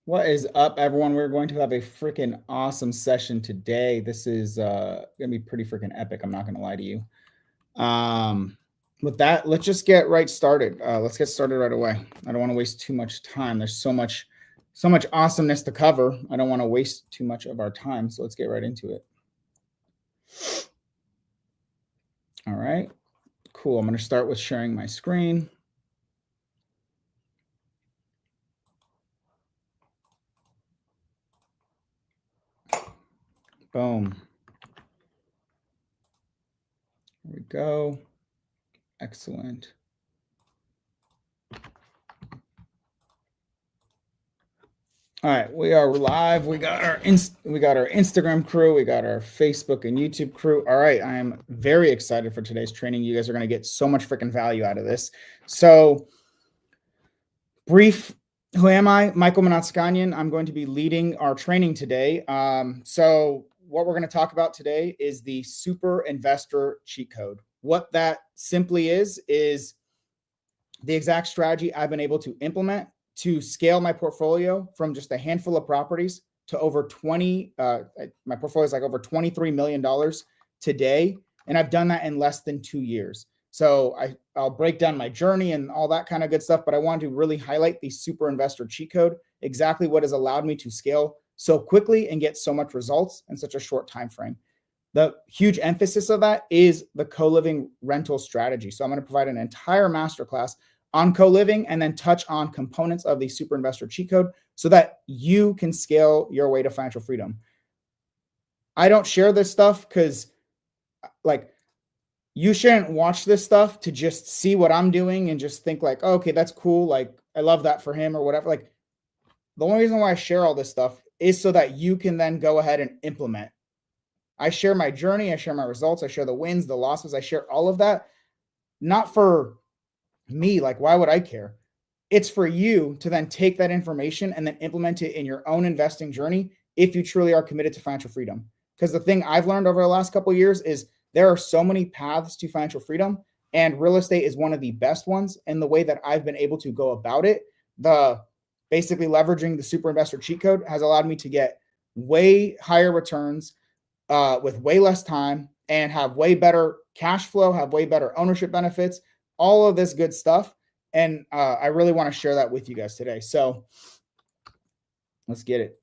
What is up, everyone? We're going to have a freaking awesome session today. This is gonna be pretty freaking epic. I'm not gonna lie to you. Um, with that, let's just get right started. Let's get started right away. I don't want to waste too much time. There's so much awesomeness to cover. I don't want to waste too much of our time. So let's get right into it. All right, cool. I'm gonna start with sharing my screen. Boom. Here we go. Excellent. All right, we are live. We got our Instagram crew, we got our Facebook and YouTube crew. All right, I am very excited for today's training. You guys are going to get so much freaking value out of this. So, brief, who am I? Michael Manatskanyan. I'm going to be leading our training today. So what we're going to talk about today is the super investor cheat code. What that simply is the exact strategy I've been able to implement to scale my portfolio from just a handful of properties to over 20. My portfolio is like over $23 million today. And I've done that in less than 2 years. So I'll break down my journey and all that kind of good stuff, but I wanted to really highlight the super investor cheat code, exactly what has allowed me to scale so quickly and get so much results in such a short time frame. The huge emphasis of that is the co-living rental strategy. So I'm going to provide an entire masterclass on co-living and then touch on components of the super investor cheat code so that you can scale your way to financial freedom. I don't share this stuff because you shouldn't watch this stuff to just see what I'm doing and just think like, oh, okay, that's cool. Like, I love that for him or whatever. Like, the only reason why I share all this stuff is so that you can then go ahead and implement. I share my journey. I share my results. I share the wins, the losses. I share all of that, not for me. Like, why would I care? It's for you to then take that information and then implement it in your own investing journey if you truly are committed to financial freedom. Because the thing I've learned over the last couple of years is there are so many paths to financial freedom, and real estate is one of the best ones. And the way that I've been able to go about it, basically leveraging the super investor cheat code, has allowed me to get way higher returns with way less time and have way better cash flow, have way better ownership benefits, all of this good stuff. And I really want to share that with you guys today. So let's get it.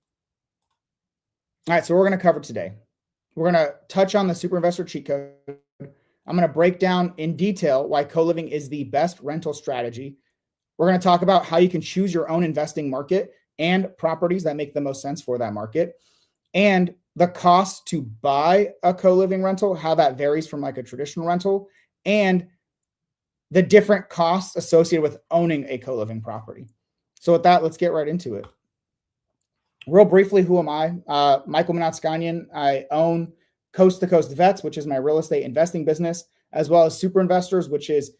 All right, so we're going to cover today. We're going to touch on the super investor cheat code. I'm going to break down in detail why co-living is the best rental strategy. We're going to talk about how you can choose your own investing market and properties that make the most sense for that market, and the cost to buy a co-living rental, how that varies from like a traditional rental, and the different costs associated with owning a co-living property. So with that, let's get right into it. Real briefly, who am I? Michael Manatskanyan. I own Coast to Coast Vets, which is my real estate investing business, as well as Super Investors, which is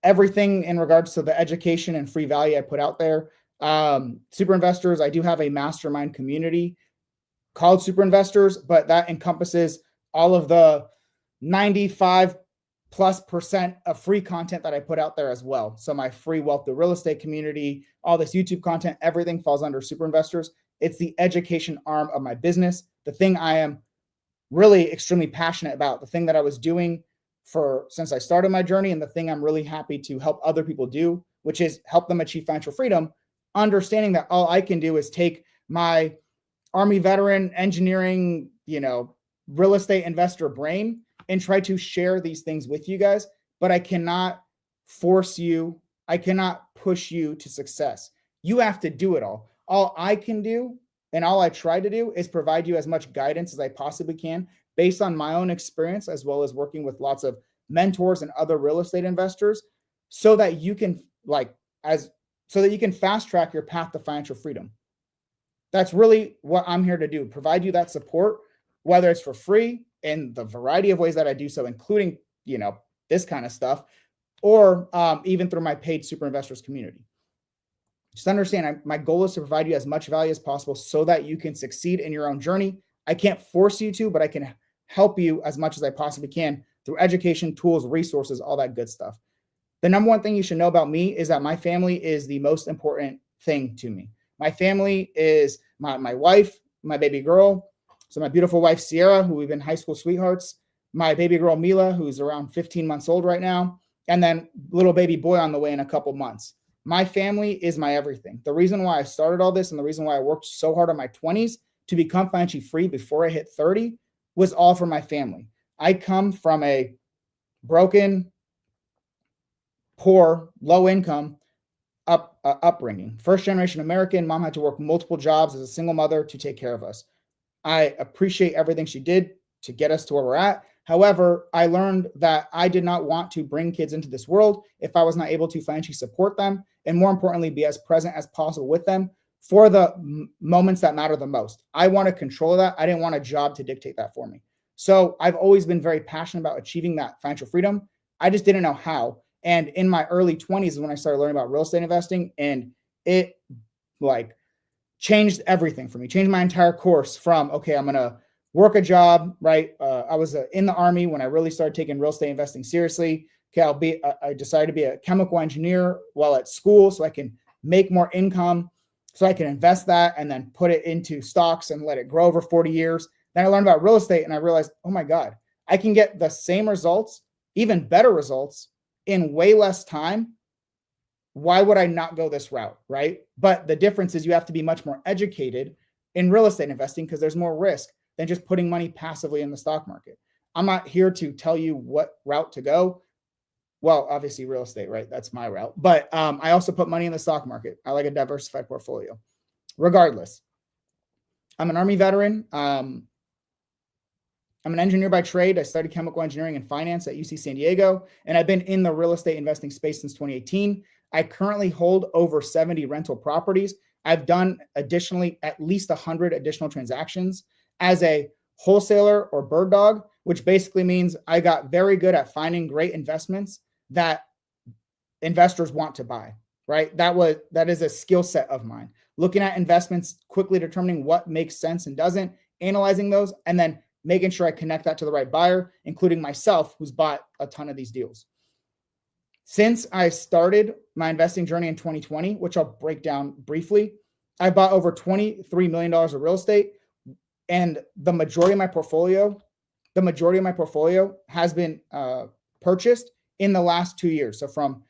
everything in regards to the education and free value I put out there. Super Investors, I do have a mastermind community called Super Investors, but that encompasses all of the 95+% of free content that I put out there as well. So my free wealth to real estate community, all this YouTube content, everything falls under Super Investors. It's the education arm of my business, the thing I am really extremely passionate about, the thing that I was doing since I started my journey, and the thing I'm really happy to help other people do, which is help them achieve financial freedom, understanding that all I can do is take my Army veteran engineering, real estate investor brain and try to share these things with you guys, but I cannot force you. I cannot push you to success. You have to do it all. All I can do and all I try to do is provide you as much guidance as I possibly can based on my own experience, as well as working with lots of mentors and other real estate investors, so that you can fast track your path to financial freedom. That's really what I'm here to do, provide you that support, whether it's for free in the variety of ways that I do so, including, this kind of stuff, or even through my paid Super Investors community. Just understand, my goal is to provide you as much value as possible so that you can succeed in your own journey. I can't force you to, but I can help you as much as I possibly can through education, tools, resources, all that good stuff. The number one thing you should know about me is that my family is the most important thing to me. My family is my wife, my baby girl. So my beautiful wife, Sierra, who we've been high school sweethearts, my baby girl, Mila, who's around 15 months old right now, and then little baby boy on the way in a couple months. My family is my everything. The reason why I started all this and the reason why I worked so hard in my 20s to become financially free before I hit 30 was all for my family. I come from a broken, poor, low income upbringing. First generation American, mom had to work multiple jobs as a single mother to take care of us. I appreciate everything she did to get us to where we're at. However, I learned that I did not want to bring kids into this world if I was not able to financially support them, and more importantly, be as present as possible with them for the moments that matter the most. I want to control that. I didn't want a job to dictate that for me. So I've always been very passionate about achieving that financial freedom. I just didn't know how. And in my early 20s is when I started learning about real estate investing, and it like changed everything for me, changed my entire course from, okay, I'm going to work a job, right? I was in the Army when I really started taking real estate investing seriously. Okay, I decided to be a chemical engineer while at school so I can make more income, so I can invest that and then put it into stocks and let it grow over 40 years. Then I learned about real estate and I realized, oh my God, I can get the same results, even better results in way less time. Why would I not go this route, right? But the difference is you have to be much more educated in real estate investing because there's more risk than just putting money passively in the stock market. I'm not here to tell you what route to go. Well, obviously real estate, right? That's my route. But I also put money in the stock market. I like a diversified portfolio. Regardless, I'm an Army veteran. I'm an engineer by trade. I studied chemical engineering and finance at UC San Diego, and I've been in the real estate investing space since 2018. I currently hold over 70 rental properties. I've done additionally at least 100 additional transactions as a wholesaler or bird dog, which basically means I got very good at finding great investments that investors want to buy, right? That is a skill set of mine. Looking at investments, quickly determining what makes sense and doesn't, analyzing those, and then making sure I connect that to the right buyer, including myself, who's bought a ton of these deals. Since I started my investing journey in 2020, which I'll break down briefly, I bought over $23 million of real estate, and the majority of my portfolio has been purchased in the last 2 years. So from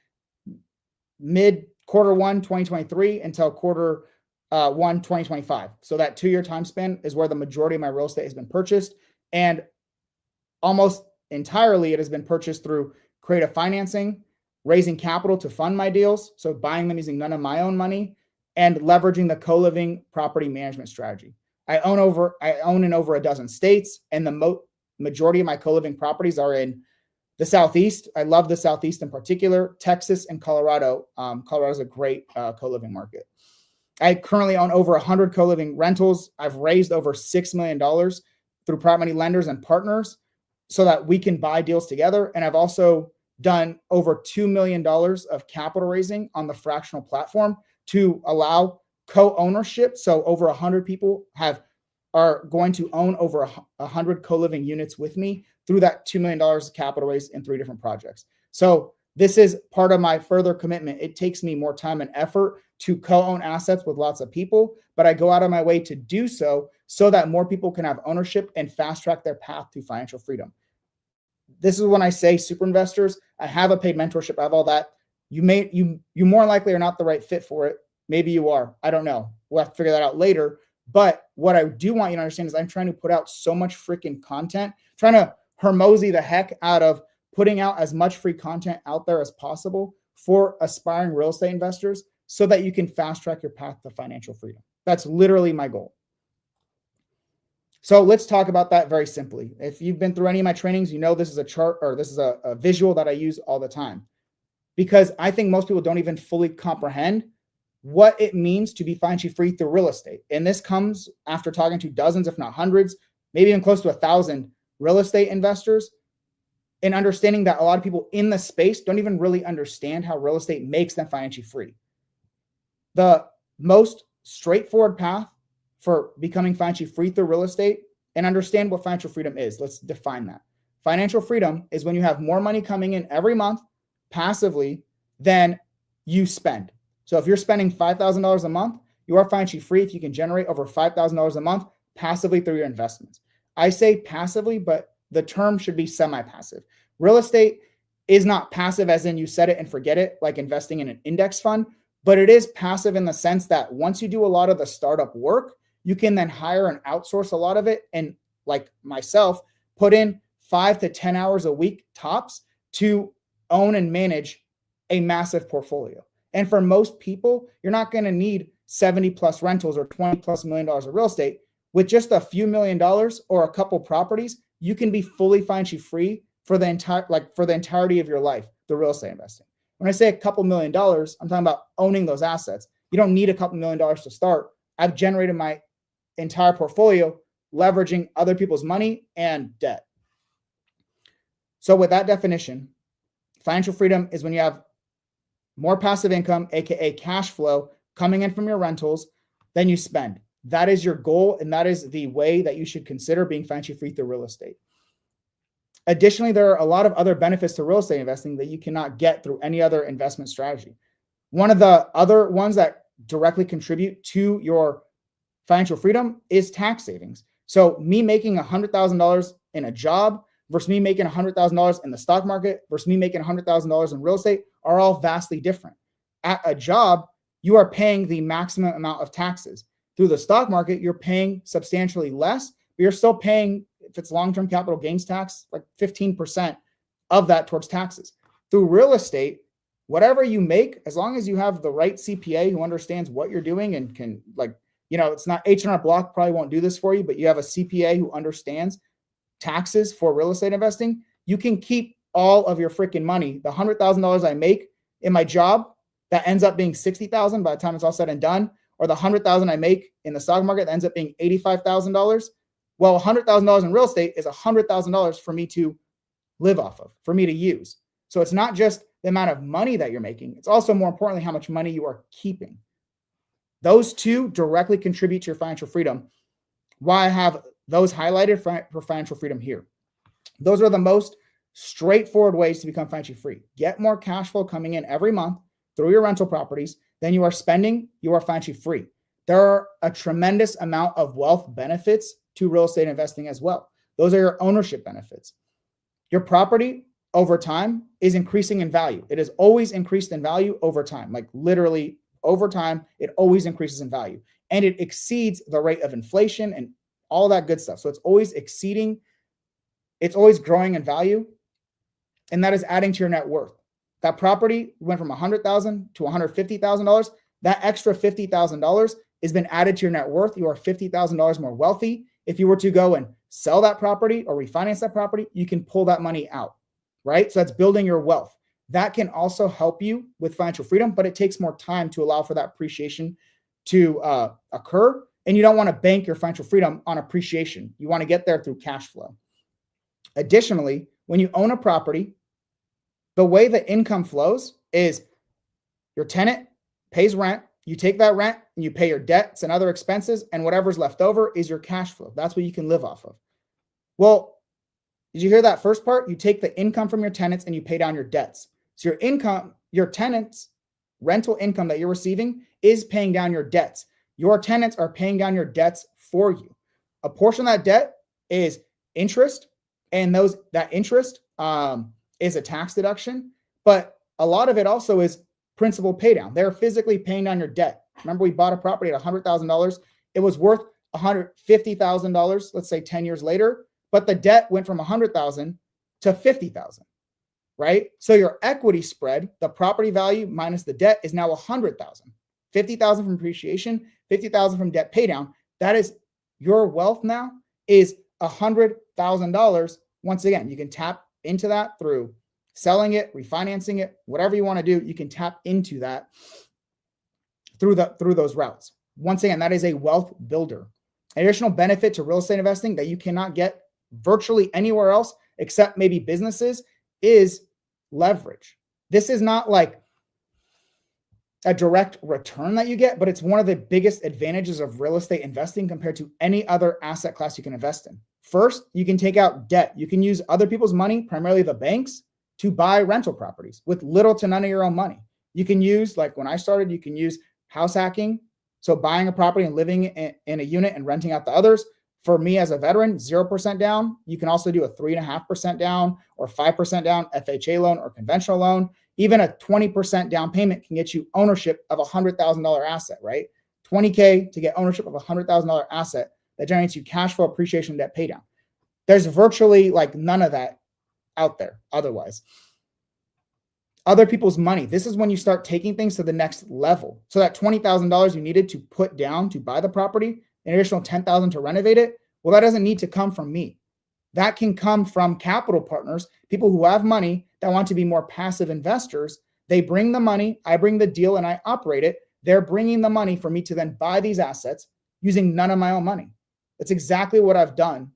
mid quarter one, 2023 until quarter 1, 2025. So that 2-year time span is where the majority of my real estate has been purchased. And almost entirely, it has been purchased through creative financing, raising capital to fund my deals. So buying them using none of my own money and leveraging the co-living property management strategy. I own in over a dozen states, and the majority of my co-living properties are in the Southeast. I love the Southeast in particular, Texas and Colorado. Colorado is a great co-living market. I currently own over 100 co-living rentals. I've raised over $6 million through private money lenders and partners so that we can buy deals together. And I've also done over $2 million of capital raising on the fractional platform to allow co-ownership. So over 100 people are going to own over 100 co-living units with me through that $2 million of capital raise in 3 different projects. So this is part of my further commitment. It takes me more time and effort to co-own assets with lots of people, but I go out of my way to do so that more people can have ownership and fast track their path to financial freedom. This is when I say super investors. I have a paid mentorship. I have all that. You more likely are not the right fit for it. Maybe you are. I don't know. We'll have to figure that out later. But what I do want you to understand is I'm trying to put out so much freaking content, trying to Hermosi the heck out of putting out as much free content out there as possible for aspiring real estate investors so that you can fast track your path to financial freedom. That's literally my goal. So let's talk about that very simply. If you've been through any of my trainings, you know this is a chart, or this is a visual that I use all the time, because I think most people don't even fully comprehend what it means to be financially free through real estate. And this comes after talking to dozens, if not hundreds, maybe even close to 1,000 real estate investors, and understanding that a lot of people in the space don't even really understand how real estate makes them financially free. The most straightforward path for becoming financially free through real estate, and understand what financial freedom is. Let's define that. Financial freedom is when you have more money coming in every month passively than you spend. So if you're spending $5,000 a month, you are financially free if you can generate over $5,000 a month passively through your investments. I say passively, but the term should be semi-passive. Real estate is not passive as in you set it and forget it, like investing in an index fund, but it is passive in the sense that once you do a lot of the startup work, you can then hire and outsource a lot of it. And like myself, put in 5 to 10 hours a week tops to own and manage a massive portfolio. And for most people, you're not going to need 70 plus rentals or 20 plus $1 million of real estate. With just a few $1 million or a couple properties, you can be fully financially free for the entirety of your life through real estate investing. When I say a couple $1 million, I'm talking about owning those assets. You don't need a couple $1 million to start. I've generated my entire portfolio leveraging other people's money and debt. So with that definition, financial freedom is when you have more passive income, aka cash flow, coming in from your rentals than you spend. That is your goal, and that is the way that you should consider being financially free through real estate. Additionally, there are a lot of other benefits to real estate investing that you cannot get through any other investment strategy. One of the other ones that directly contribute to your financial freedom is tax savings. So me making $100,000 in a job versus me making $100,000 in the stock market versus me making $100,000 in real estate are all vastly different. At a job, you are paying the maximum amount of taxes. Through the stock market, you're paying substantially less, but you're still paying, if it's long-term capital gains tax, like 15% of that towards taxes. Through real estate, whatever you make, as long as you have the right CPA who understands what you're doing and can, like, you know, it's not H&R Block probably won't do this for you, but you have a CPA who understands taxes for real estate investing, you can keep all of your freaking money. The $100,000 I make in my job, that ends up being $60,000 by the time it's all said and done, or the $100,000 I make in the stock market that ends up being $85,000. Well, $100,000 in real estate is $100,000 for me to live off of, for me to use. So it's not just the amount of money that you're making. It's also more importantly how much money you are keeping. Those two directly contribute to your financial freedom. Why I have those highlighted for financial freedom here. Those are the most straightforward ways to become financially free. Get more cash flow coming in every month through your rental properties. Then you are spending, you are financially free. There are a tremendous amount of wealth benefits to real estate investing as well. Those are your ownership benefits. Your property over time is increasing in value. It has always increased in value over time, like literally over time, it always increases in value. And it exceeds the rate of inflation and all that good stuff. So it's always exceeding, it's always growing in value. And that is adding to your net worth. That property went from $100,000 to $150,000. That extra $50,000 has been added to your net worth. You are $50,000 more wealthy. If you were to go and sell that property or refinance that property, you can pull that money out, right? So that's building your wealth. That can also help you with financial freedom, but it takes more time to allow for that appreciation to occur. And you don't want to bank your financial freedom on appreciation. You want to get there through cash flow. Additionally, when you own a property, the way the income flows is your tenant pays rent. You take that rent and you pay your debts and other expenses, and whatever's left over is your cash flow. That's what you can live off of. Well, did you hear that first part? You take the income from your tenants and you pay down your debts. So your income, your tenants' rental income that you're receiving is paying down your debts. Your tenants are paying down your debts for you. A portion of that debt is interest, and that interest is a tax deduction, but a lot of it also is principal pay down. They're physically paying down your debt. Remember, we bought a property at $100,000. It was worth $150,000, let's say 10 years later, but the debt went from $100,000 to $50,000, right? So your equity spread, the property value minus the debt, is now $100,000. $50,000 from appreciation, $50,000 from debt pay down. That is your wealth now is $100,000. Once again, you can tap into that through selling it, refinancing it, whatever you want to do, you can tap into that through those routes. Once again, that is a wealth builder. An additional benefit to real estate investing that you cannot get virtually anywhere else except maybe businesses is leverage. This is not like a direct return that you get, but it's one of the biggest advantages of real estate investing compared to any other asset class you can invest in. First, you can take out debt. You can use other people's money, primarily the banks, to buy rental properties with little to none of your own money. You can use, like when I started, you can use house hacking So buying a property and living in a unit and renting out the others, for me as a veteran, 0% down. You can also do a 3.5% down or 5% down FHA loan or conventional loan. Even a 20% down payment can get you ownership of a $100,000 asset, right? 20K to get ownership of a $100,000 asset that generates you cash flow, appreciation, debt pay down. There's virtually like none of that out there otherwise. Other people's money. This is when you start taking things to the next level. So that $20,000 you needed to put down to buy the property, an additional $10,000 to renovate it, well, that doesn't need to come from me. That can come from capital partners, people who have money that want to be more passive investors. They bring the money, I bring the deal, and I operate it. They're bringing the money for me to then buy these assets using none of my own money. That's exactly what I've done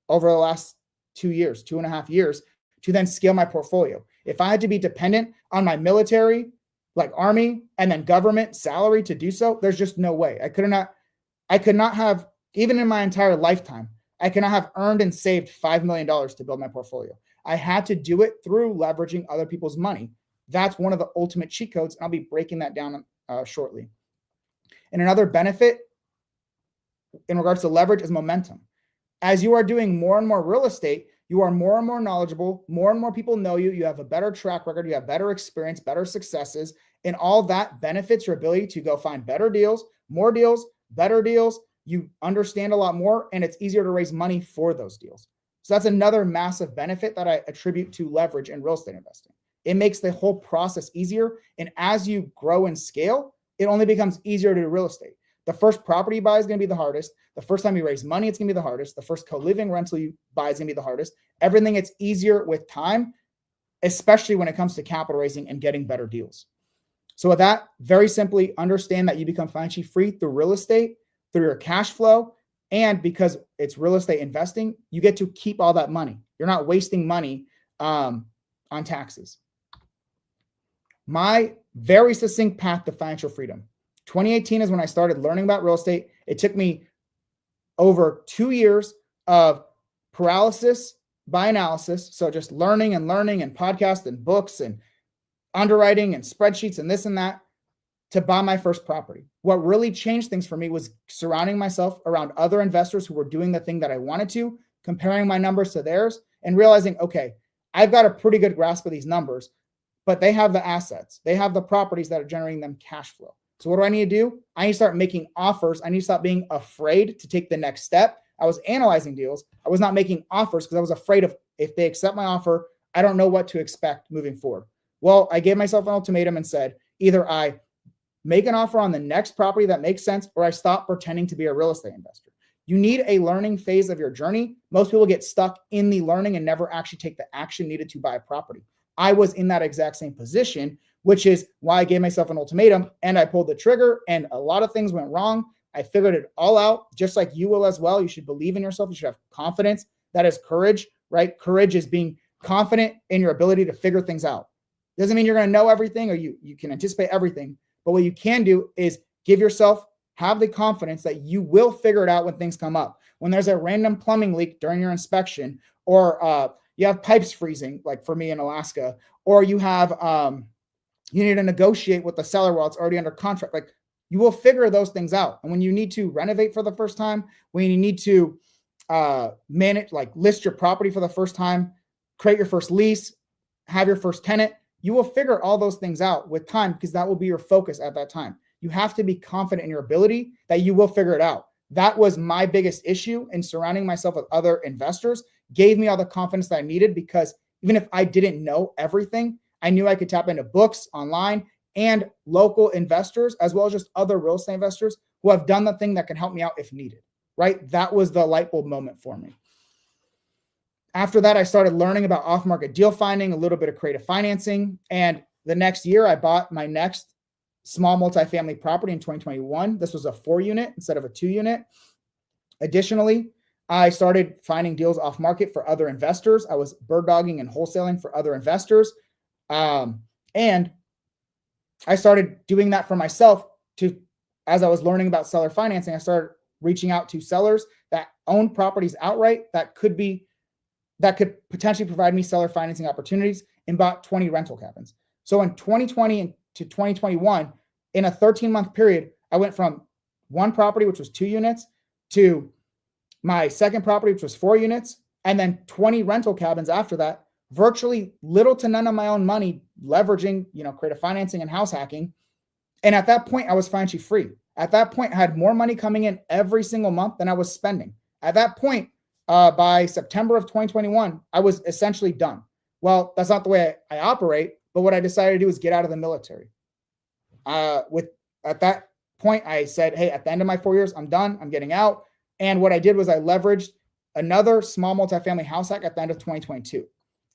over the last 2 years, 2.5 years, to then scale my portfolio. If I had to be dependent on my military, like Army, and then government salary to do so, there's just no way. I could not have, even in my entire lifetime, I could not have earned and saved $5 million to build my portfolio. I had to do it through leveraging other people's money. That's one of the ultimate cheat codes, and I'll be breaking that down shortly. And another benefit in regards to leverage is momentum. As you are doing more and more real estate, you are more and more knowledgeable, more and more people know you, you have a better track record, you have better experience, better successes, and all that benefits your ability to go find better deals, more deals, better deals. You understand a lot more, and it's easier to raise money for those deals. So that's another massive benefit that I attribute to leverage in real estate investing. It makes the whole process easier, and as you grow and scale, it only becomes easier to do real estate. The first property you buy is going to be the hardest. The first time you raise money, it's going to be the hardest. The first co-living rental you buy is going to be the hardest. Everything gets easier with time, especially when it comes to capital raising and getting better deals. So with that, very simply understand that you become financially free through real estate, through your cash flow, and because it's real estate investing, you get to keep all that money. You're not wasting money on taxes. My very succinct path to financial freedom. 2018 is when I started learning about real estate. It took me over 2 years of paralysis by analysis. So just learning and podcasts and books and underwriting and spreadsheets and this and that to buy my first property. What really changed things for me was surrounding myself around other investors who were doing the thing that I wanted to, comparing my numbers to theirs and realizing, okay, I've got a pretty good grasp of these numbers, but they have the assets. They have the properties that are generating them cash flow. So what do I need to do? I need to start making offers. I need to stop being afraid to take the next step. I was analyzing deals. I was not making offers because I was afraid of if they accept my offer, I don't know what to expect moving forward. Well, I gave myself an ultimatum and said, either I make an offer on the next property that makes sense, or I stop pretending to be a real estate investor. You need a learning phase of your journey. Most people get stuck in the learning and never actually take the action needed to buy a property. I was in that exact same position, which is why I gave myself an ultimatum and I pulled the trigger and a lot of things went wrong. I figured it all out, just like you will as well. You should believe in yourself. You should have confidence. That is courage, right? Courage is being confident in your ability to figure things out. Doesn't mean you're going to know everything or you can anticipate everything. But what you can do is have the confidence that you will figure it out when things come up. When there's a random plumbing leak during your inspection, or you have pipes freezing, like for me in Alaska, or you have you need to negotiate with the seller while it's already under contract. Like, you will figure those things out. And when you need to renovate for the first time, when you need to manage, like list your property for the first time, create your first lease, have your first tenant, you will figure all those things out with time because that will be your focus at that time. You have to be confident in your ability that you will figure it out. That was my biggest issue, in surrounding myself with other investors gave me all the confidence that I needed, because even if I didn't know everything, I knew I could tap into books online and local investors, as well as just other real estate investors who have done the thing that can help me out if needed, right? That was the light bulb moment for me. After that, I started learning about off-market deal finding, a little bit of creative financing. And the next year, I bought my next small multifamily property in 2021. This was a 4-unit instead of a 2-unit. Additionally, I started finding deals off market for other investors. I was bird dogging and wholesaling for other investors. And I started doing that for myself as I was learning about seller financing, I started reaching out to sellers that own properties outright that could potentially provide me seller financing opportunities, and bought 20 rental cabins. So in 2020 to 2021, in a 13-month period, I went from one property, which was 2 units, to my second property, which was 4 units, and then 20 rental cabins after that, virtually little to none of my own money, leveraging, creative financing and house hacking. And at that point, I was financially free. At that point, I had more money coming in every single month than I was spending. At that point, by September of 2021, I was essentially done. Well, that's not the way I operate, but what I decided to do is get out of the military. At that point, I said, hey, at the end of my 4 years, I'm done. I'm getting out. And what I did was I leveraged another small multifamily house hack at the end of 2022.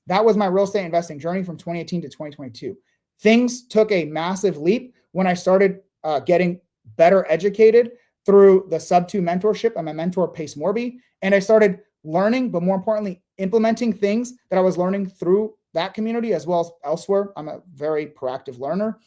That was my real estate investing journey from 2018 to 2022. Things took a massive leap when I started getting better educated through the Sub 2 mentorship and my mentor, Pace Morby. And I started learning, but more importantly, implementing things that I was learning through that community as well as elsewhere. I'm a very proactive learner.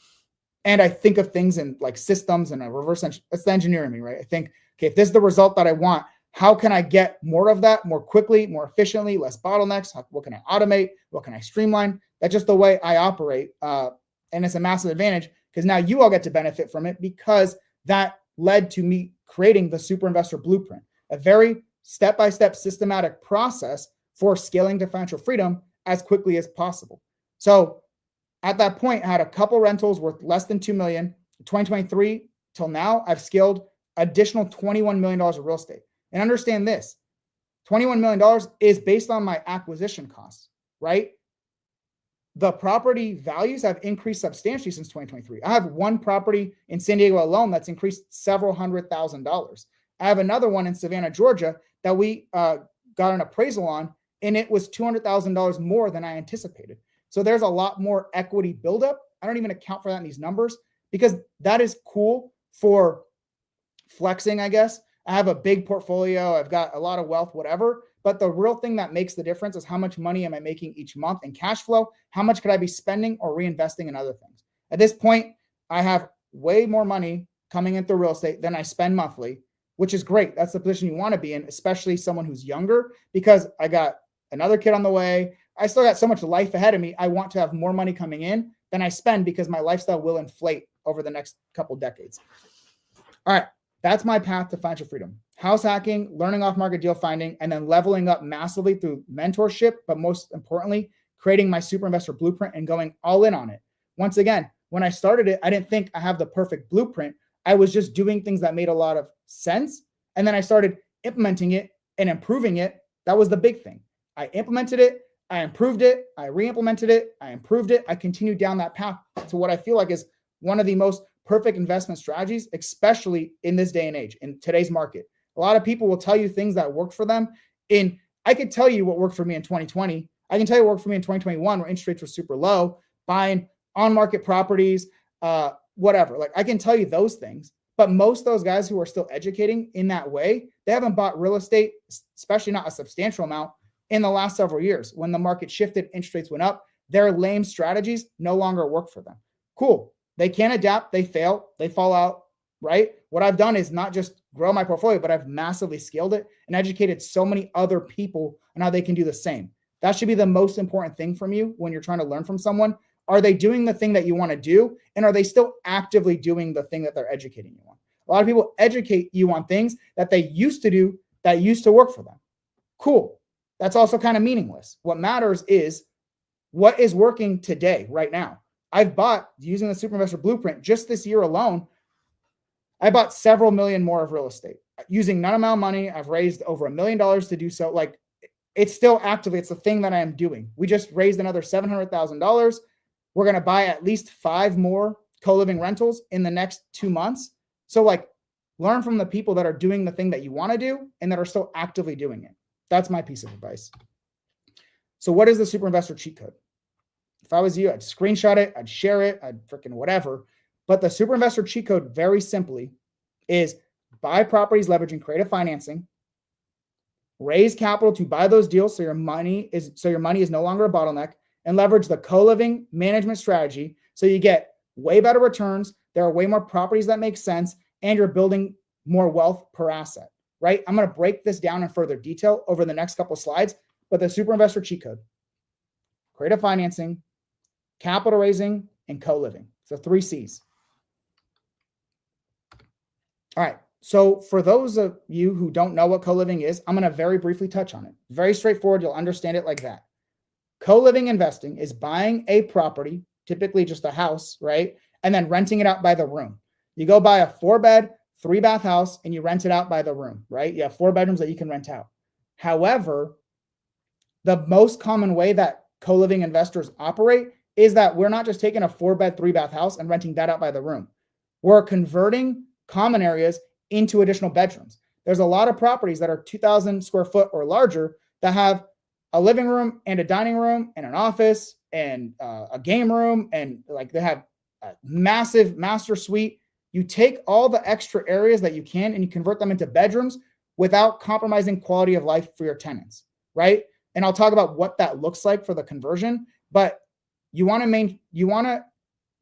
And I think of things in like systems and a reverse engineering. That's the engineer in me, right? I think, okay, if this is the result that I want, how can I get more of that more quickly, more efficiently, less bottlenecks? What can I automate? What can I streamline? That's just the way I operate. And it's a massive advantage because now you all get to benefit from it because that led to me creating the Super Investor Blueprint, a very step-by-step systematic process for scaling to financial freedom as quickly as possible. So at that point, I had a couple rentals worth less than $2 million. 2023 till now, I've scaled additional $21 million of real estate. And understand this, $21 million is based on my acquisition costs, right? The property values have increased substantially since 2023. I have one property in San Diego alone that's increased several $100,000. I have another one in Savannah, Georgia that we got an appraisal on, and it was $200,000 more than I anticipated. So there's a lot more equity buildup. I don't even account for that in these numbers because that is cool for flexing, I guess. I have a big portfolio. I've got a lot of wealth, whatever. But the real thing that makes the difference is how much money am I making each month in cash flow? How much could I be spending or reinvesting in other things? At this point, I have way more money coming in through real estate than I spend monthly, which is great. That's the position you want to be in, especially someone who's younger, because I got another kid on the way. I still got so much life ahead of me. I want to have more money coming in than I spend because my lifestyle will inflate over the next couple decades. All right. That's my path to financial freedom. House hacking, learning off-market deal finding, and then leveling up massively through mentorship, but most importantly, creating my Super Investor Blueprint and going all in on it. Once again, when I started it, I didn't think I have the perfect blueprint. I was just doing things that made a lot of sense. And then I started implementing it and improving it. That was the big thing. I implemented it, I improved it, I re-implemented it, I improved it. I continued down that path to what I feel like is one of the most perfect investment strategies, especially in this day and age, in today's market. A lot of people will tell you things that worked for them. I could tell you what worked for me in 2020. I can tell you what worked for me in 2021 where interest rates were super low, buying on-market properties, whatever. Like I can tell you those things, but most of those guys who are still educating in that way, they haven't bought real estate, especially not a substantial amount, in the last several years. When the market shifted, interest rates went up, their lame strategies no longer work for them. Cool. They can't adapt, they fail, they fall out, right? What I've done is not just grow my portfolio, but I've massively scaled it and educated so many other people on how they can do the same. That should be the most important thing from you when you're trying to learn from someone. Are they doing the thing that you want to do? And are they still actively doing the thing that they're educating you on? A lot of people educate you on things that they used to do that used to work for them. Cool. That's also kind of meaningless. What matters is what is working today, right now. I've bought, using the Super Investor Blueprint, just this year alone, I bought several million more of real estate. Using none amount of money, I've raised over $1 million to do so. Like, it's still actively, it's the thing that I am doing. We just raised another $700,000. We're going to buy at least 5 more co-living rentals in the next 2 months. So like, learn from the people that are doing the thing that you want to do and that are still actively doing it. That's my piece of advice. So what is the Super Investor cheat code? If I was you, I'd screenshot it, I'd share it, I'd freaking whatever. But the Super Investor cheat code, very simply, is buy properties leveraging creative financing, raise capital to buy those deals so your money is no longer a bottleneck, and leverage the co-living management strategy so you get way better returns. There are way more properties that make sense, and you're building more wealth per asset, right? I'm going to break this down in further detail over the next couple of slides, but the Super Investor cheat code: creative financing, capital raising, and co-living. So 3 C's. All right. So for those of you who don't know what co-living is, I'm going to very briefly touch on it. Very straightforward. You'll understand it like that. Co-living investing is buying a property, typically just a house, right? And then renting it out by the room. You go buy a 4-bed, 3-bath house and you rent it out by the room, right? You have 4 bedrooms that you can rent out. However, the most common way that co-living investors operate is that we're not just taking a 4-bed, 3-bath house and renting that out by the room. We're converting common areas into additional bedrooms. There's a lot of properties that are 2,000 square foot or larger that have a living room and a dining room and an office and a game room, and like they have a massive master suite. You take all the extra areas that you can and you convert them into bedrooms without compromising quality of life for your tenants, right? And I'll talk about what that looks like for the conversion, but you want to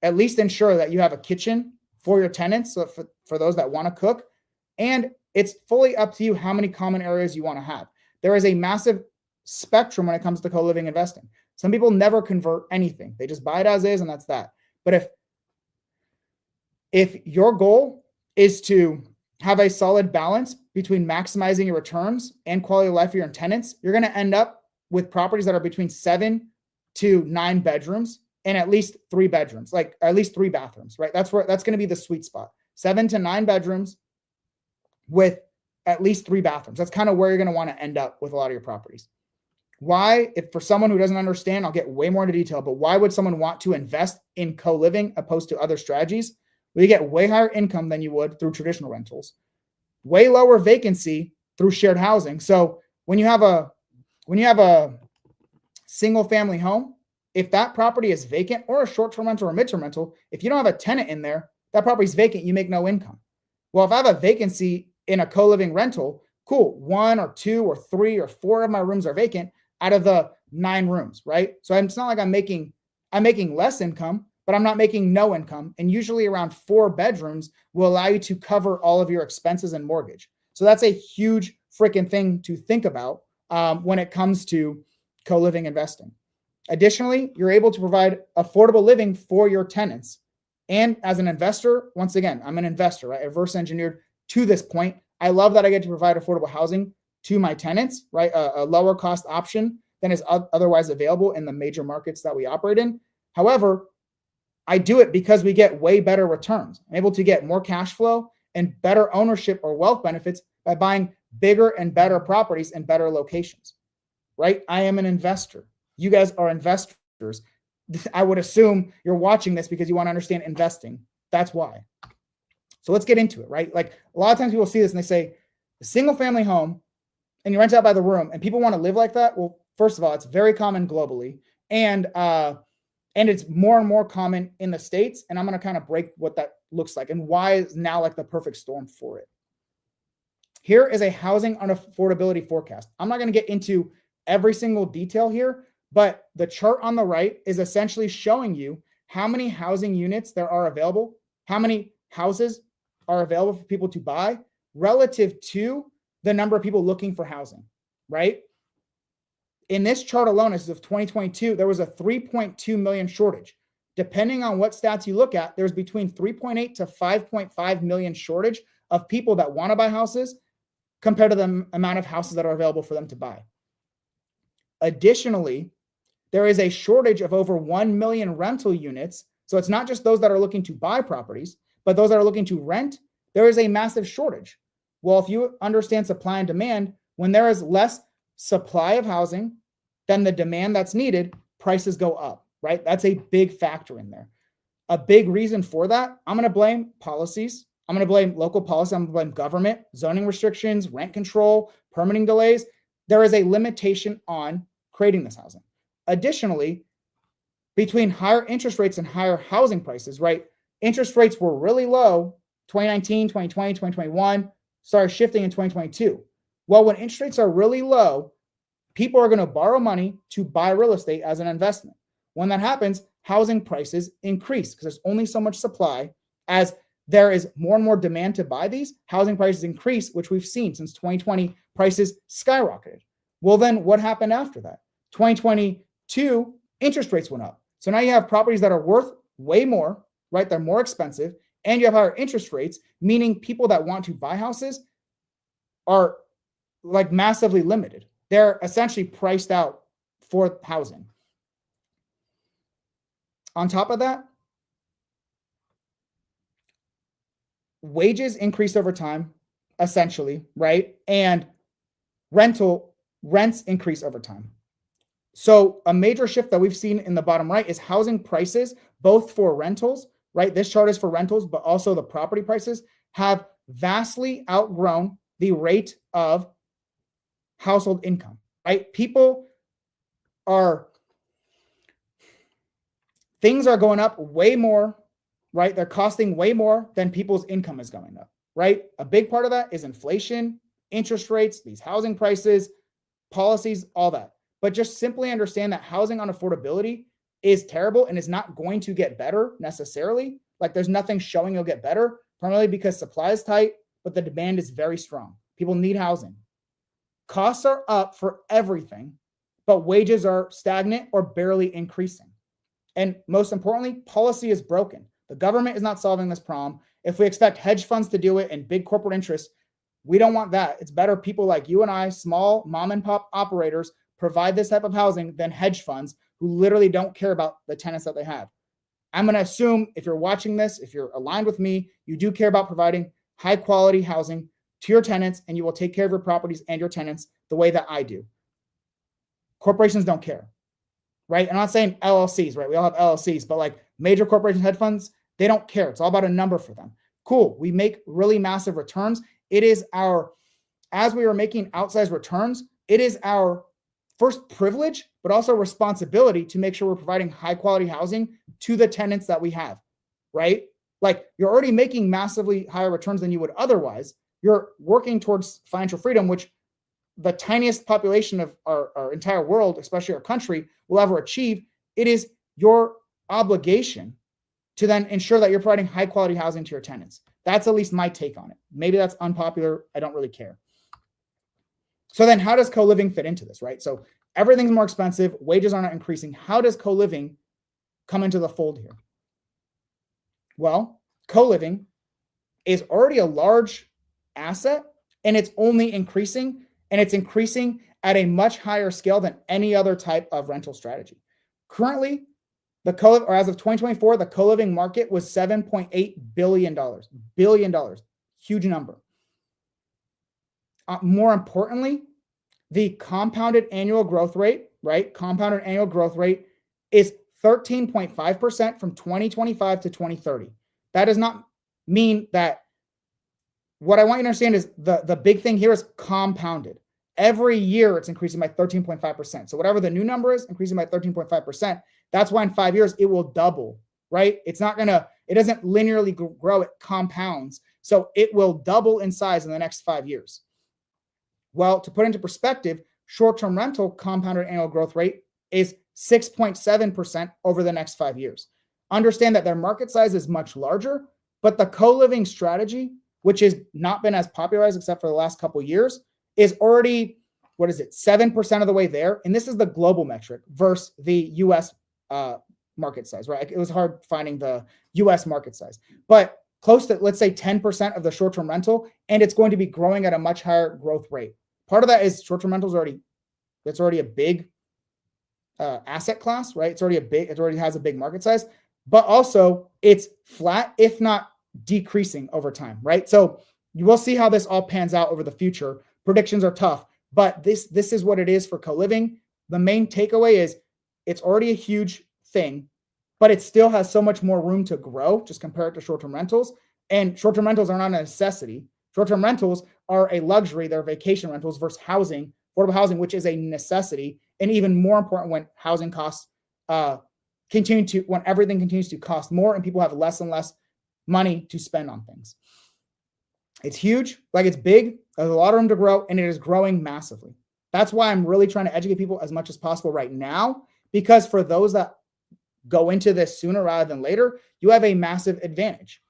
at least ensure that you have a kitchen for your tenants, so for those that want to cook, and it's fully up to you how many common areas you want to have. There is a massive spectrum when it comes to co-living investing. Some people never convert anything. They just buy it as is and that's that. But if your goal is to have a solid balance between maximizing your returns and quality of life for your tenants, you're going to end up with properties that are between 7 to 9 bedrooms and at least 3 bedrooms, like at least 3 bathrooms, right? That's going to be the sweet spot. 7 to 9 bedrooms with at least 3 bathrooms. That's kind of where you're going to want to end up with a lot of your properties. Why? If for someone who doesn't understand, I'll get way more into detail, but why would someone want to invest in co-living opposed to other strategies? Well, you get way higher income than you would through traditional rentals, way lower vacancy through shared housing. So when you have a single family home, if that property is vacant, or a short-term rental or midterm rental, if you don't have a tenant in there, that property's vacant, you make no income. Well, if I have a vacancy in a co-living rental, cool, 1 or 2 or 3 or 4 of my rooms are vacant out of the 9 rooms, right? So it's not like I'm making less income, but I'm not making no income. And usually around 4 bedrooms will allow you to cover all of your expenses and mortgage. So that's a huge freaking thing to think about when it comes to co-living investing. Additionally, you're able to provide affordable living for your tenants. And as an investor, once again, I'm an investor, right? I reverse engineered to this point. I love that I get to provide affordable housing to my tenants, right? A lower cost option than is otherwise available in the major markets that we operate in. However, I do it because we get way better returns. I'm able to get more cash flow and better ownership or wealth benefits by buying bigger and better properties in better locations, right? I am an investor. You guys are investors. I would assume you're watching this because you want to understand investing. That's why. So let's get into it, right? Like a lot of times people see this and they say, a single family home and you rent out by the room and people want to live like that. Well, first of all, it's very common globally. And it's more and more common in the States. And I'm going to kind of break what that looks like and why is now like the perfect storm for it. Here is a housing unaffordability forecast. I'm not going to get into every single detail here, but the chart on the right is essentially showing you how many housing units there are available, how many houses are available for people to buy relative to the number of people looking for housing, right? In this chart alone, as of 2022, there was a 3.2 million shortage. Depending on what stats you look at, there's between 3.8 to 5.5 million shortage of people that want to buy houses compared to the amount of houses that are available for them to buy. Additionally, there is a shortage of over 1 million rental units. So it's not just those that are looking to buy properties, but those that are looking to rent. There is a massive shortage. Well, if you understand supply and demand, when there is less supply of housing than the demand that's needed, prices go up, right? That's a big factor in there. A big reason for that, I'm going to blame policies. I'm going to blame local policy. I'm going to blame government, zoning restrictions, rent control, permitting delays. There is a limitation on creating this housing. Additionally, between higher interest rates and higher housing prices, right? Interest rates were really low 2019, 2020, 2021, started shifting in 2022. Well, when interest rates are really low, people are going to borrow money to buy real estate as an investment. When that happens, housing prices increase because there's only so much supply. As there is more and more demand to buy these, housing prices increase, which we've seen since 2020, prices skyrocketed. Well, then what happened after that? 2022, interest rates went up. So now you have properties that are worth way more, right? They're more expensive. and you have higher interest rates, meaning people that want to buy houses are like massively limited. They're essentially priced out for housing. On top of that, wages increase over time, essentially, right? And rents increase over time. So a major shift that we've seen in the bottom right is housing prices, both for rentals, right? This chart is for rentals, but also the property prices have vastly outgrown the rate of household income, right? Things are going up way more, right? They're costing way more than people's income is going up, right? A big part of that is inflation, interest rates, these housing prices, policies, all that. But just simply understand that housing unaffordability is terrible and is not going to get better necessarily. Like there's nothing showing it'll get better, primarily because supply is tight, but the demand is very strong. People need housing. Costs are up for everything, but wages are stagnant or barely increasing. And most importantly, policy is broken. The government is not solving this problem. If we expect hedge funds to do it and big corporate interests, we don't want that. It's better people like you and I, small mom and pop operators, provide this type of housing than hedge funds who literally don't care about the tenants that they have. I'm going to assume if you're watching this, if you're aligned with me, you do care about providing high quality housing to your tenants, and you will take care of your properties and your tenants the way that I do. Corporations don't care, right? I'm not saying LLCs, right? We all have LLCs, but like major corporations, hedge funds, they don't care. It's all about a number for them. Cool. We make really massive returns. As we are making outsized returns, it is our first privilege, but also responsibility to make sure we're providing high quality housing to the tenants that we have, right? Like you're already making massively higher returns than you would otherwise. You're working towards financial freedom, which the tiniest population of our entire world, especially our country, will ever achieve. It is your obligation to then ensure that you're providing high quality housing to your tenants. That's at least my take on it. Maybe that's unpopular. I don't really care. So then how does co-living fit into this, right? So everything's more expensive. Wages are not increasing. How does co-living come into the fold here? Well, co-living is already a large asset and it's only increasing, and it's increasing at a much higher scale than any other type of rental strategy. Currently, as of 2024, the co-living market was $7.8 billion, huge number. More importantly, the compounded annual growth rate, right? Compounded annual growth rate is 13.5% from 2025 to 2030. That does not mean that. What I want you to understand is the big thing here is compounded. Every year it's increasing by 13.5%. So whatever the new number is, increasing by 13.5%. That's why in 5 years it will double, right? It doesn't linearly grow, it compounds. So it will double in size in the next 5 years. Well, to put into perspective, short-term rental compounded annual growth rate is 6.7% over the next 5 years. Understand that their market size is much larger, but the co-living strategy, which has not been as popularized except for the last couple of years, is already, 7% of the way there. And this is the global metric versus the US market size, right? It was hard finding the US market size, but close to, let's say 10% of the short-term rental, and it's going to be growing at a much higher growth rate. Part of that is short-term rentals that's already a big asset class, right? It already has a big market size, but also it's flat, if not decreasing over time, right? So you will see how this all pans out over the future. Predictions are tough, but this is what it is for co-living. The main takeaway is it's already a huge thing, but it still has so much more room to grow. Just compare it to short-term rentals. And short-term rentals are not a necessity. Short-term rentals are a luxury. They're vacation rentals versus housing, affordable housing, which is a necessity. And even more important when housing costs when everything continues to cost more and people have less and less money to spend on things. It's huge, like it's big. There's a lot of room to grow, and it is growing massively. That's why I'm really trying to educate people as much as possible right now, because for those that go into this sooner rather than later, you have a massive advantage.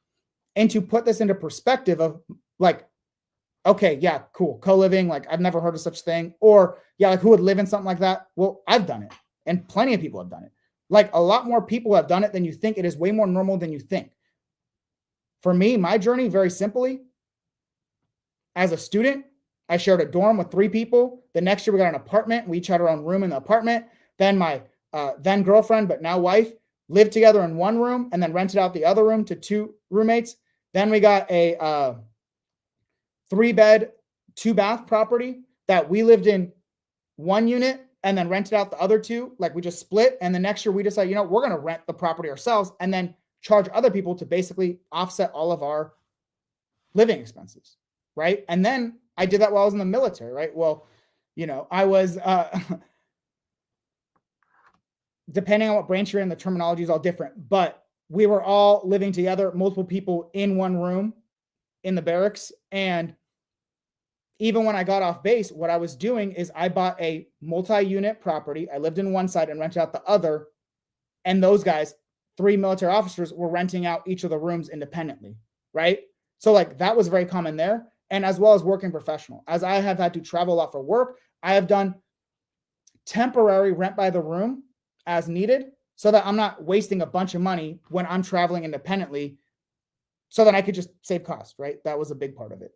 And to put this into perspective of like, okay, yeah, cool, co-living, like I've never heard of such thing, or yeah, like who would live in something like that? Well, I've done it, and plenty of people have done it. Like a lot more people have done it than you think. It is way more normal than you think. For me, my journey, very simply, as a student, I shared a dorm with 3 people. The next year we got an apartment. We each had our own room in the apartment. Then my then girlfriend, but now wife, lived together in one room and then rented out the other room to 2 roommates. Then we got a 3-bed, 2-bath property that we lived in one unit and then rented out the other 2. Like, we just split. And the next year we decided, we're going to rent the property ourselves and then charge other people to basically offset all of our living expenses. Right. And then I did that while I was in the military. Right. Well, I was, depending on what branch you're in, the terminology is all different, but we were all living together, multiple people in one room in the barracks. And even when I got off base, what I was doing is I bought a multi-unit property. I lived in one side and rented out the other. And those guys, 3 military officers, were renting out each of the rooms independently. Right. So like that was very common there. And as well as working professional, as I have had to travel a lot for work, I have done temporary rent by the room as needed so that I'm not wasting a bunch of money when I'm traveling independently so that I could just save costs, right? That was a big part of it.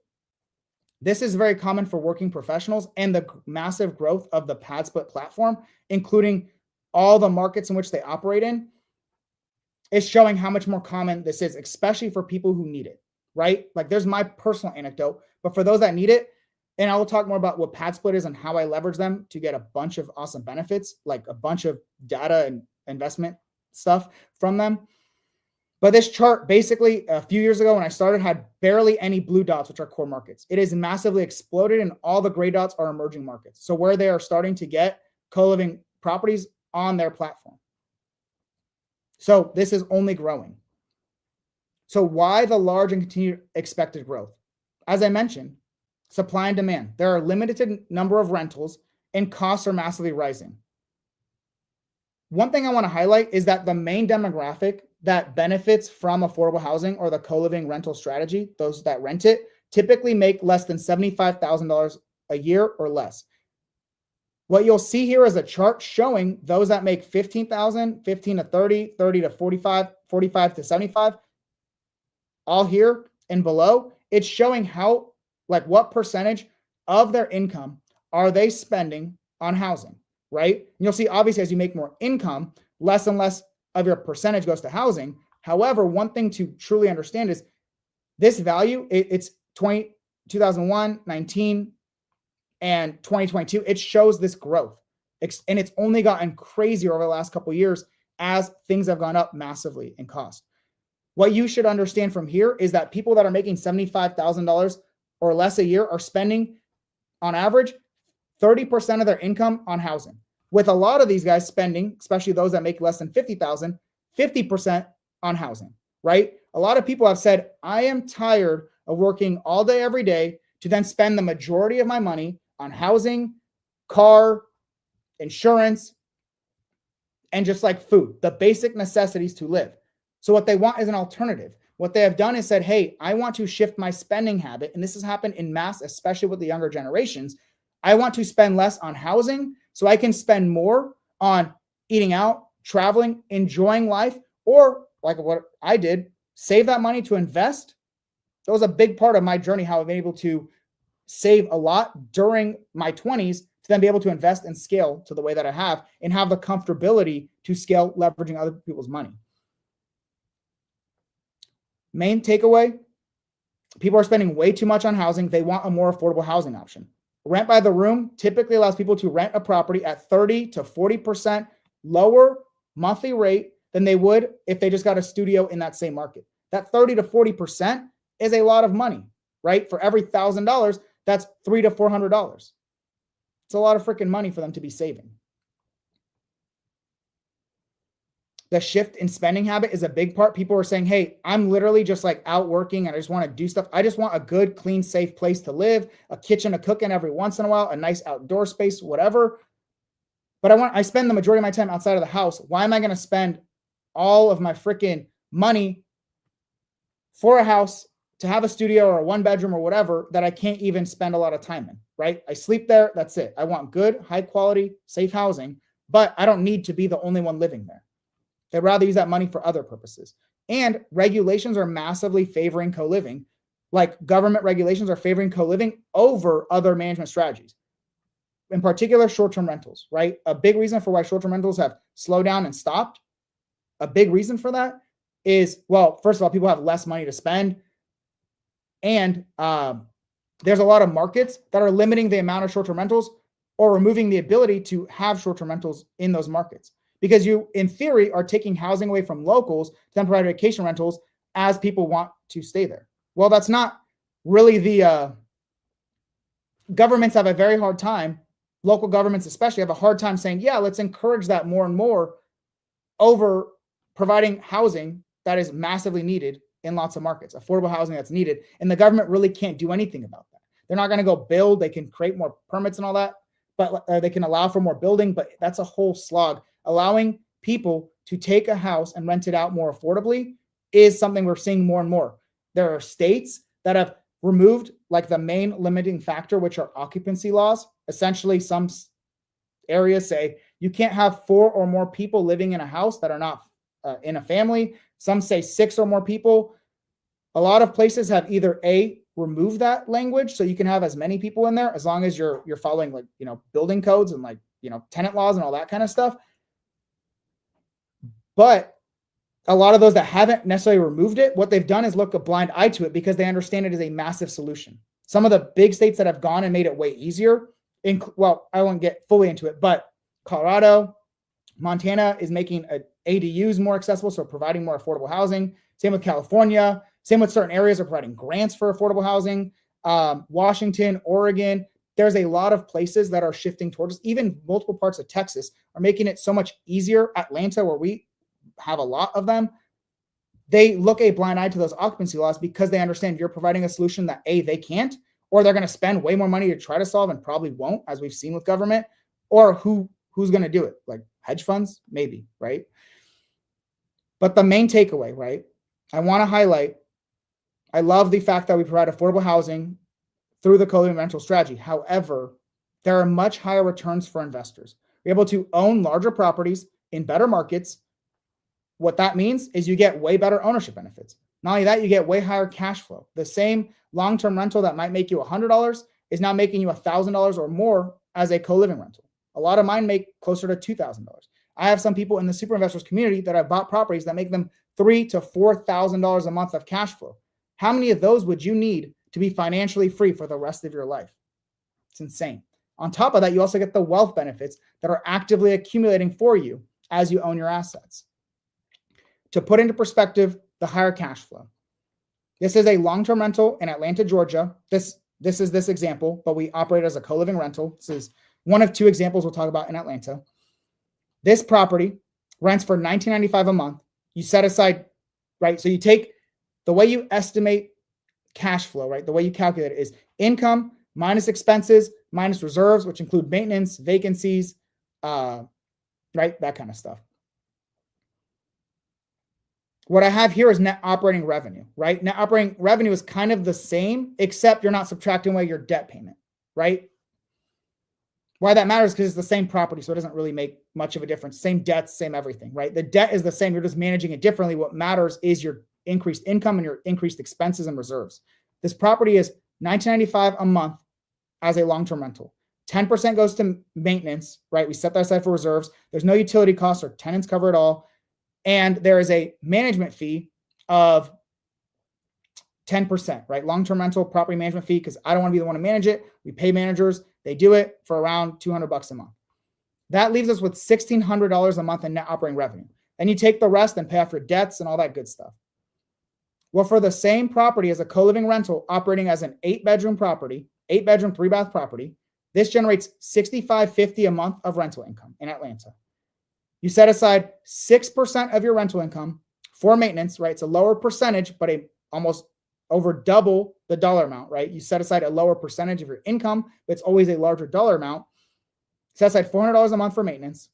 This is very common for working professionals, and the massive growth of the PadSplit platform, including all the markets in which they operate in, is showing how much more common this is, especially for people who need it. Right? Like, there's my personal anecdote, but for those that need it, and I will talk more about what PadSplit is and how I leverage them to get a bunch of awesome benefits, like a bunch of data and investment stuff from them. But this chart, basically a few years ago when I started, had barely any blue dots, which are core markets. It is massively exploded, and all the gray dots are emerging markets. So where they are starting to get co-living properties on their platform. So this is only growing. So why the large and continued expected growth? As I mentioned, supply and demand. There are a limited number of rentals and costs are massively rising. One thing I want to highlight is that the main demographic that benefits from affordable housing or the co-living rental strategy, those that rent it, typically make less than $75,000 a year or less. What you'll see here is a chart showing those that make $15,000, 15 to 30, 30 to 45, 45 to 75. All here and below, it's showing how, like, what percentage of their income are they spending on housing, right? And you'll see, obviously, as you make more income, less and less of your percentage goes to housing. However, one thing to truly understand is this value, it's 2001, 19, and 2022. It shows this growth. And it's only gotten crazier over the last couple of years as things have gone up massively in cost. What you should understand from here is that people that are making $75,000 or less a year are spending, on average, 30% of their income on housing. With a lot of these guys spending, especially those that make less than $50,000, 50% on housing, right? A lot of people have said, I am tired of working all day, every day to then spend the majority of my money on housing, car, insurance, and just like food, the basic necessities to live. So what they want is an alternative. What they have done is said, hey, I want to shift my spending habit. And this has happened in mass, especially with the younger generations. I want to spend less on housing so I can spend more on eating out, traveling, enjoying life, or like what I did, save that money to invest. That was a big part of my journey, how I've been able to save a lot during my 20s to then be able to invest and scale to the way that I have and have the comfortability to scale leveraging other people's money. Main takeaway, people are spending way too much on housing. They want a more affordable housing option. Rent by the room typically allows people to rent a property at 30 to 40% lower monthly rate than they would if they just got a studio in that same market. That 30 to 40% is a lot of money, right? For every $1,000, that's $300 to $400. It's a lot of freaking money for them to be saving. The shift in spending habit is a big part. People are saying, hey, I'm literally just like out working and I just want to do stuff. I just want a good, clean, safe place to live, a kitchen to cook in every once in a while, a nice outdoor space, whatever. But I spend the majority of my time outside of the house. Why am I going to spend all of my freaking money for a house to have a studio or a 1-bedroom or whatever that I can't even spend a lot of time in, right? I sleep there. That's it. I want good, high quality, safe housing, but I don't need to be the only one living there. They'd rather use that money for other purposes. And regulations are massively favoring co-living. Like government regulations are favoring co-living over other management strategies. In particular, short-term rentals, right? A big reason for why short-term rentals have slowed down and stopped, a big reason for that is, well, first of all, people have less money to spend. And there's a lot of markets that are limiting the amount of short-term rentals or removing the ability to have short-term rentals in those markets. Because you, in theory, are taking housing away from locals to then provide vacation rentals as people want to stay there. Well, that's not really the governments have a very hard time. Local governments especially have a hard time saying, yeah, let's encourage that more and more over providing housing that is massively needed in lots of markets, affordable housing that's needed. And the government really can't do anything about that. They're not going to go build. They can create more permits and all that, but they can allow for more building, but that's a whole slog. Allowing people to take a house and rent it out more affordably is something we're seeing more and more. There are states that have removed like the main limiting factor, which are occupancy laws. Essentially, some areas say you can't have 4 or more people living in a house that are not in a family. Some say 6 or more people. A lot of places have either remove that language so you can have as many people in there as long as you're following like, building codes and like, tenant laws and all that kind of stuff. But a lot of those that haven't necessarily removed it, what they've done is look a blind eye to it because they understand it is a massive solution. Some of the big states that have gone and made it way easier, well, I won't get fully into it, but Colorado, Montana is making ADUs more accessible, so providing more affordable housing. Same with California. Same with certain areas are providing grants for affordable housing. Washington, Oregon, there's a lot of places that are shifting towards, even multiple parts of Texas are making it so much easier. Atlanta, where we have a lot of them, they look a blind eye to those occupancy laws because they understand you're providing a solution that they can't, or they're going to spend way more money to try to solve and probably won't, as we've seen with government, or who's going to do it? Like hedge funds, maybe, right? But the main takeaway, right? I want to highlight, I love the fact that we provide affordable housing through the co-living rental strategy. However, there are much higher returns for investors. We're able to own larger properties in better markets. What that means is you get way better ownership benefits. Not only that, you get way higher cash flow. The same long-term rental that might make you $100 is now making you $1,000 or more as a co-living rental. A lot of mine make closer to $2,000. I have some people in the super investors community that have bought properties that make them $3,000 to $4,000 a month of cash flow. How many of those would you need to be financially free for the rest of your life? It's insane. On top of that, you also get the wealth benefits that are actively accumulating for you as you own your assets. To put into perspective, the higher cash flow. This is a long-term rental in Atlanta, Georgia. This is this example, but we operate as a co-living rental. This is one of 2 examples we'll talk about in Atlanta. This property rents for $19.95 a month. You set aside, right? So you take the way you estimate cash flow, right? The way you calculate it is income minus expenses minus reserves, which include maintenance, vacancies, right? That kind of stuff. What I have here is net operating revenue, right? Net operating revenue is kind of the same, except you're not subtracting away your debt payment, right? Why that matters because it's the same property, so it doesn't really make much of a difference. Same debts, same everything, right? The debt is the same. You're just managing it differently. What matters is your increased income and your increased expenses and reserves. This property is $19.95 a month as a long-term rental. 10% goes to maintenance, right? We set that aside for reserves. There's no utility costs or tenants cover it all. And there is a management fee of 10%, right? Long-term rental property management fee, because I don't want to be the one to manage it. We pay managers. They do it for around $200 a month. That leaves us with $1,600 a month in net operating revenue. Then you take the rest and pay off your debts and all that good stuff. Well, for the same property as a co-living rental operating as an 8-bedroom property, 8-bedroom, 3-bath property, this generates $65.50 a month of rental income in Atlanta. You set aside 6% of your rental income for maintenance, right? It's a lower percentage, but almost over double the dollar amount, right? You set aside a lower percentage of your income, but it's always a larger dollar amount. Set aside $400 a month for maintenance,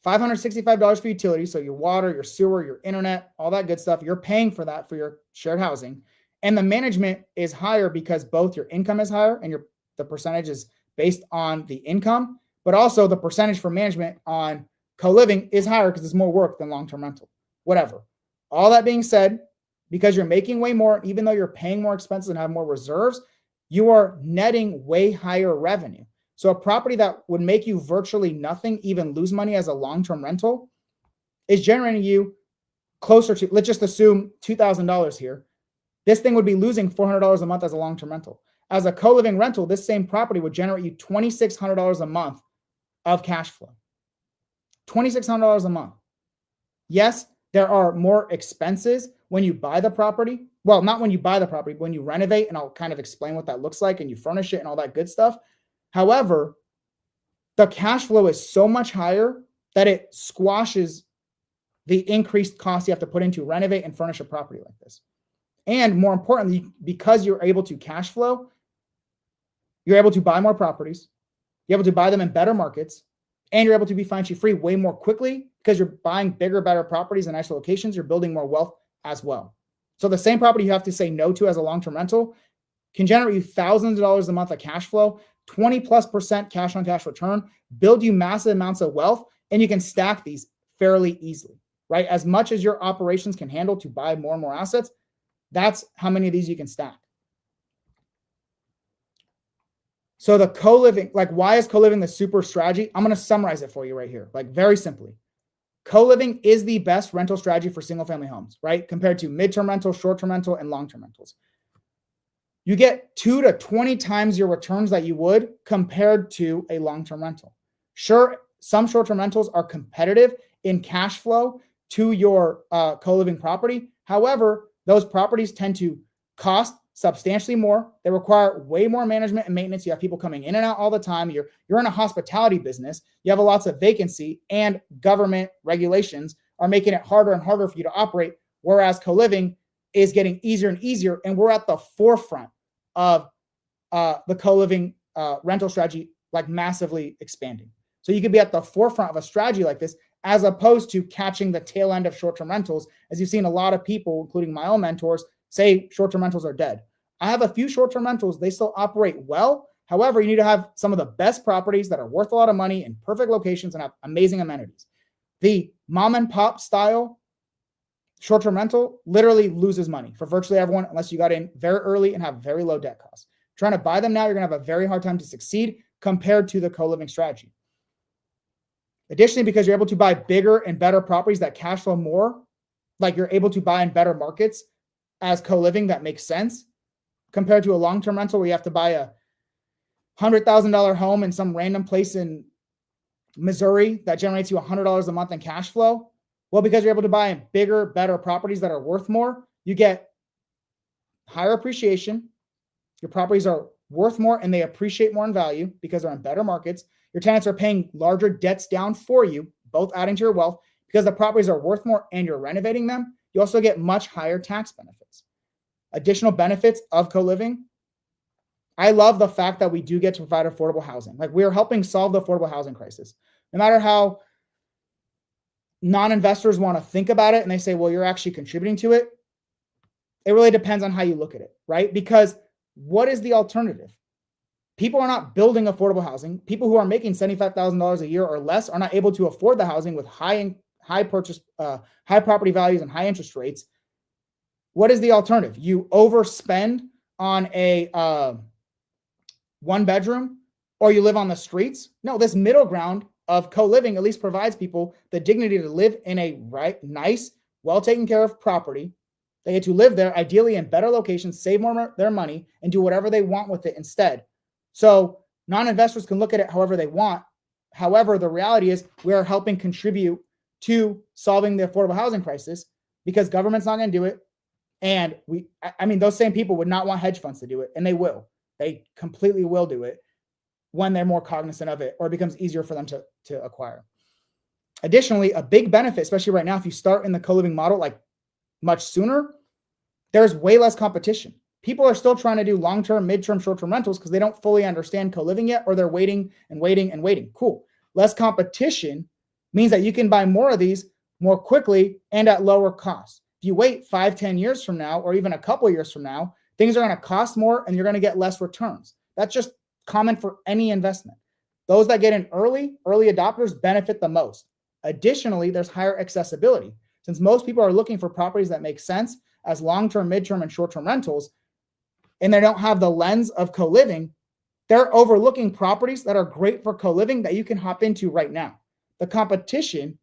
$565 for utilities, so your water, your sewer, your internet, all that good stuff. You're paying for that for your shared housing. And the management is higher because both your income is higher and the percentage is based on the income, but also the percentage for management on co-living is higher because it's more work than long-term rental. whatever. All that being said, because you're making way more, even though you're paying more expenses and have more reserves, you are netting way higher revenue. So a property that would make you virtually nothing, even lose money as a long-term rental, is generating you closer to, let's just assume $2,000 here. This thing would be losing $400 a month as a long-term rental. As a co-living rental, this same property would generate you $2,600 a month of cash flow. $2,600 a month. Yes, there are more expenses when you buy the property. Well, not when you buy the property, but when you renovate, and I'll kind of explain what that looks like, and you furnish it and all that good stuff. However, the cash flow is so much higher that it squashes the increased cost you have to put into renovate and furnish a property like this. And more importantly, because you're able to cash flow, you're able to buy more properties, you're able to buy them in better markets, and you're able to be financially free way more quickly because you're buying bigger, better properties in nicer locations. You're building more wealth as well. So the same property you have to say no to as a long-term rental can generate you thousands of dollars a month of cash flow, 20+% cash on cash return, build you massive amounts of wealth, and you can stack these fairly easily, right? As much as your operations can handle to buy more and more assets, that's how many of these you can stack. So the co-living, like why is co-living the super strategy? I'm going to summarize it for you right here, like very simply. Co-living is the best rental strategy for single family homes, right? Compared to midterm rental, short-term rental, and long-term rentals. You get 2 to 20 times your returns that you would compared to a long-term rental. Sure, some short-term rentals are competitive in cash flow to your co-living property. However, those properties tend to cost substantially more. They require way more management and maintenance. You have people coming in and out all the time. You're in a hospitality business. You have lots of vacancy, and government regulations are making it harder and harder for you to operate, whereas co-living is getting easier and easier, and we're at the forefront of the co-living rental strategy, like massively expanding. So you could be at the forefront of a strategy like this, as opposed to catching the tail end of short-term rentals, as you've seen a lot of people, including my own mentors, say short-term rentals are dead. I have a few short-term rentals. They still operate well. However, you need to have some of the best properties that are worth a lot of money in perfect locations and have amazing amenities. The mom and pop style short-term rental literally loses money for virtually everyone unless you got in very early and have very low debt costs. Trying to buy them now, you're going to have a very hard time to succeed compared to the co-living strategy. Additionally, because you're able to buy bigger and better properties that cash flow more, like you're able to buy in better markets as co-living that makes sense, compared to a long-term rental where you have to buy a $100,000 home in some random place in Missouri that generates you $100 a month in cash flow. Well, because you're able to buy bigger, better properties that are worth more, you get higher appreciation. Your properties are worth more and they appreciate more in value because they're in better markets. Your tenants are paying larger debts down for you, both adding to your wealth. Because the properties are worth more and you're renovating them, you also get much higher tax benefits. Additional benefits of co-living. I love the fact that we do get to provide affordable housing. Like, we're helping solve the affordable housing crisis. No matter how non-investors want to think about it and they say, well, you're actually contributing to it. It really depends on how you look at it, right? Because what is the alternative? People are not building affordable housing. People who are making $75,000 a year or less are not able to afford the housing with high property values and high interest rates. What is the alternative? You overspend on a one bedroom, or you live on the streets? No, this middle ground of co-living at least provides people the dignity to live in a nice, well taken care of property. They get to live there, ideally in better locations, save more their money, and do whatever they want with it instead. So non-investors can look at it however they want. However, the reality is we are helping contribute to solving the affordable housing crisis because government's not going to do it. And those same people would not want hedge funds to do it, and they will. They completely will do it when they're more cognizant of it, or it becomes easier for them to acquire. Additionally, a big benefit, especially right now, if you start in the co-living model like much sooner, there's way less competition. People are still trying to do long-term, mid-term, short-term rentals because they don't fully understand co-living yet, or they're waiting and waiting and waiting. Cool. Less competition means that you can buy more of these more quickly and at lower cost. If you wait 5-10 years from now, or even a couple of years from now, things are going to cost more and you're going to get less returns. That's just common for any investment. Those that get in early adopters benefit the most. Additionally, there's higher accessibility. since most people are looking for properties that make sense as long-term, mid-term, and short-term rentals, and they don't have the lens of co-living, they're overlooking properties that are great for co-living that you can hop into right now. The competition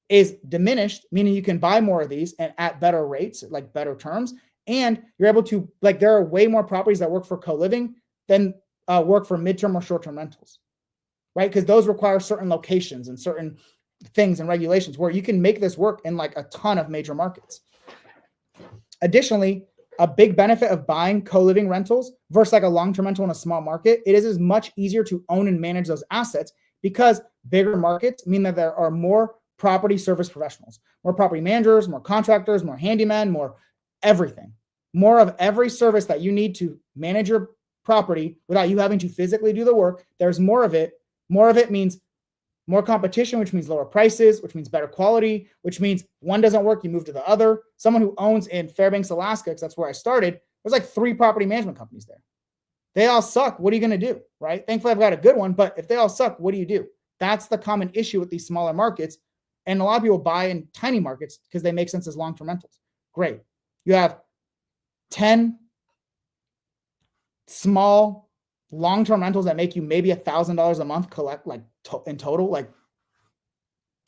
is diminished, meaning you can buy more of these and at better rates, like better terms, and you're able to, like, there are way more properties that work for co-living than work for midterm or short-term rentals, right? Because those require certain locations and certain things and regulations where you can make this work in like a ton of major markets. Additionally, a big benefit of buying co-living rentals versus like a long-term rental in a small market, it is much easier to own and manage those assets because bigger markets mean that there are more property service professionals, more property managers, more contractors, more handymen, more everything, more of every service that you need to manage your property without you having to physically do the work. There's more of it. More of it means more competition, which means lower prices, which means better quality, which means one doesn't work, you move to the other. Someone who owns in Fairbanks, Alaska, because that's where I started, there's like 3 property management companies there. They all suck. What are you going to do, right? Thankfully, I've got a good one, but if they all suck, what do you do? That's the common issue with these smaller markets. And a lot of people buy in tiny markets because they make sense as long-term rentals. Great. You have 10 small long-term rentals that make you maybe $1,000 a month collect, like in total. Like,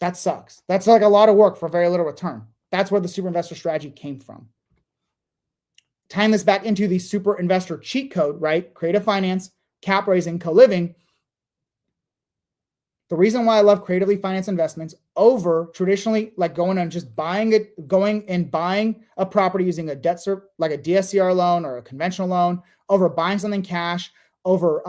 that sucks. That's like a lot of work for very little return. That's where the super investor strategy came from. Tying this back into the super investor cheat code, right? Creative finance, cap raising, co-living. The reason why I love creatively financed investments over traditionally like going and just buying a property using a debt like a DSCR loan or a conventional loan, over buying something cash, over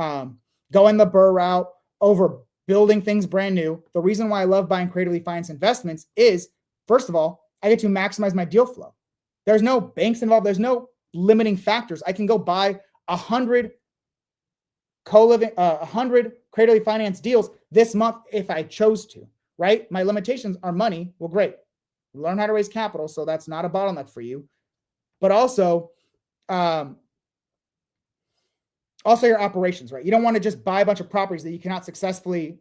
going the BRRRR route, over building things brand new. The reason why I love buying creatively financed investments is, first of all, I get to maximize my deal flow. There's no banks involved. There's no limiting factors. I can go buy 100 co-living, 100 creatively financed deals this month if I chose to, right? My limitations are money. Well, great. Learn how to raise capital, so that's not a bottleneck for you. But also your operations, right? You don't want to just buy a bunch of properties that you cannot successfully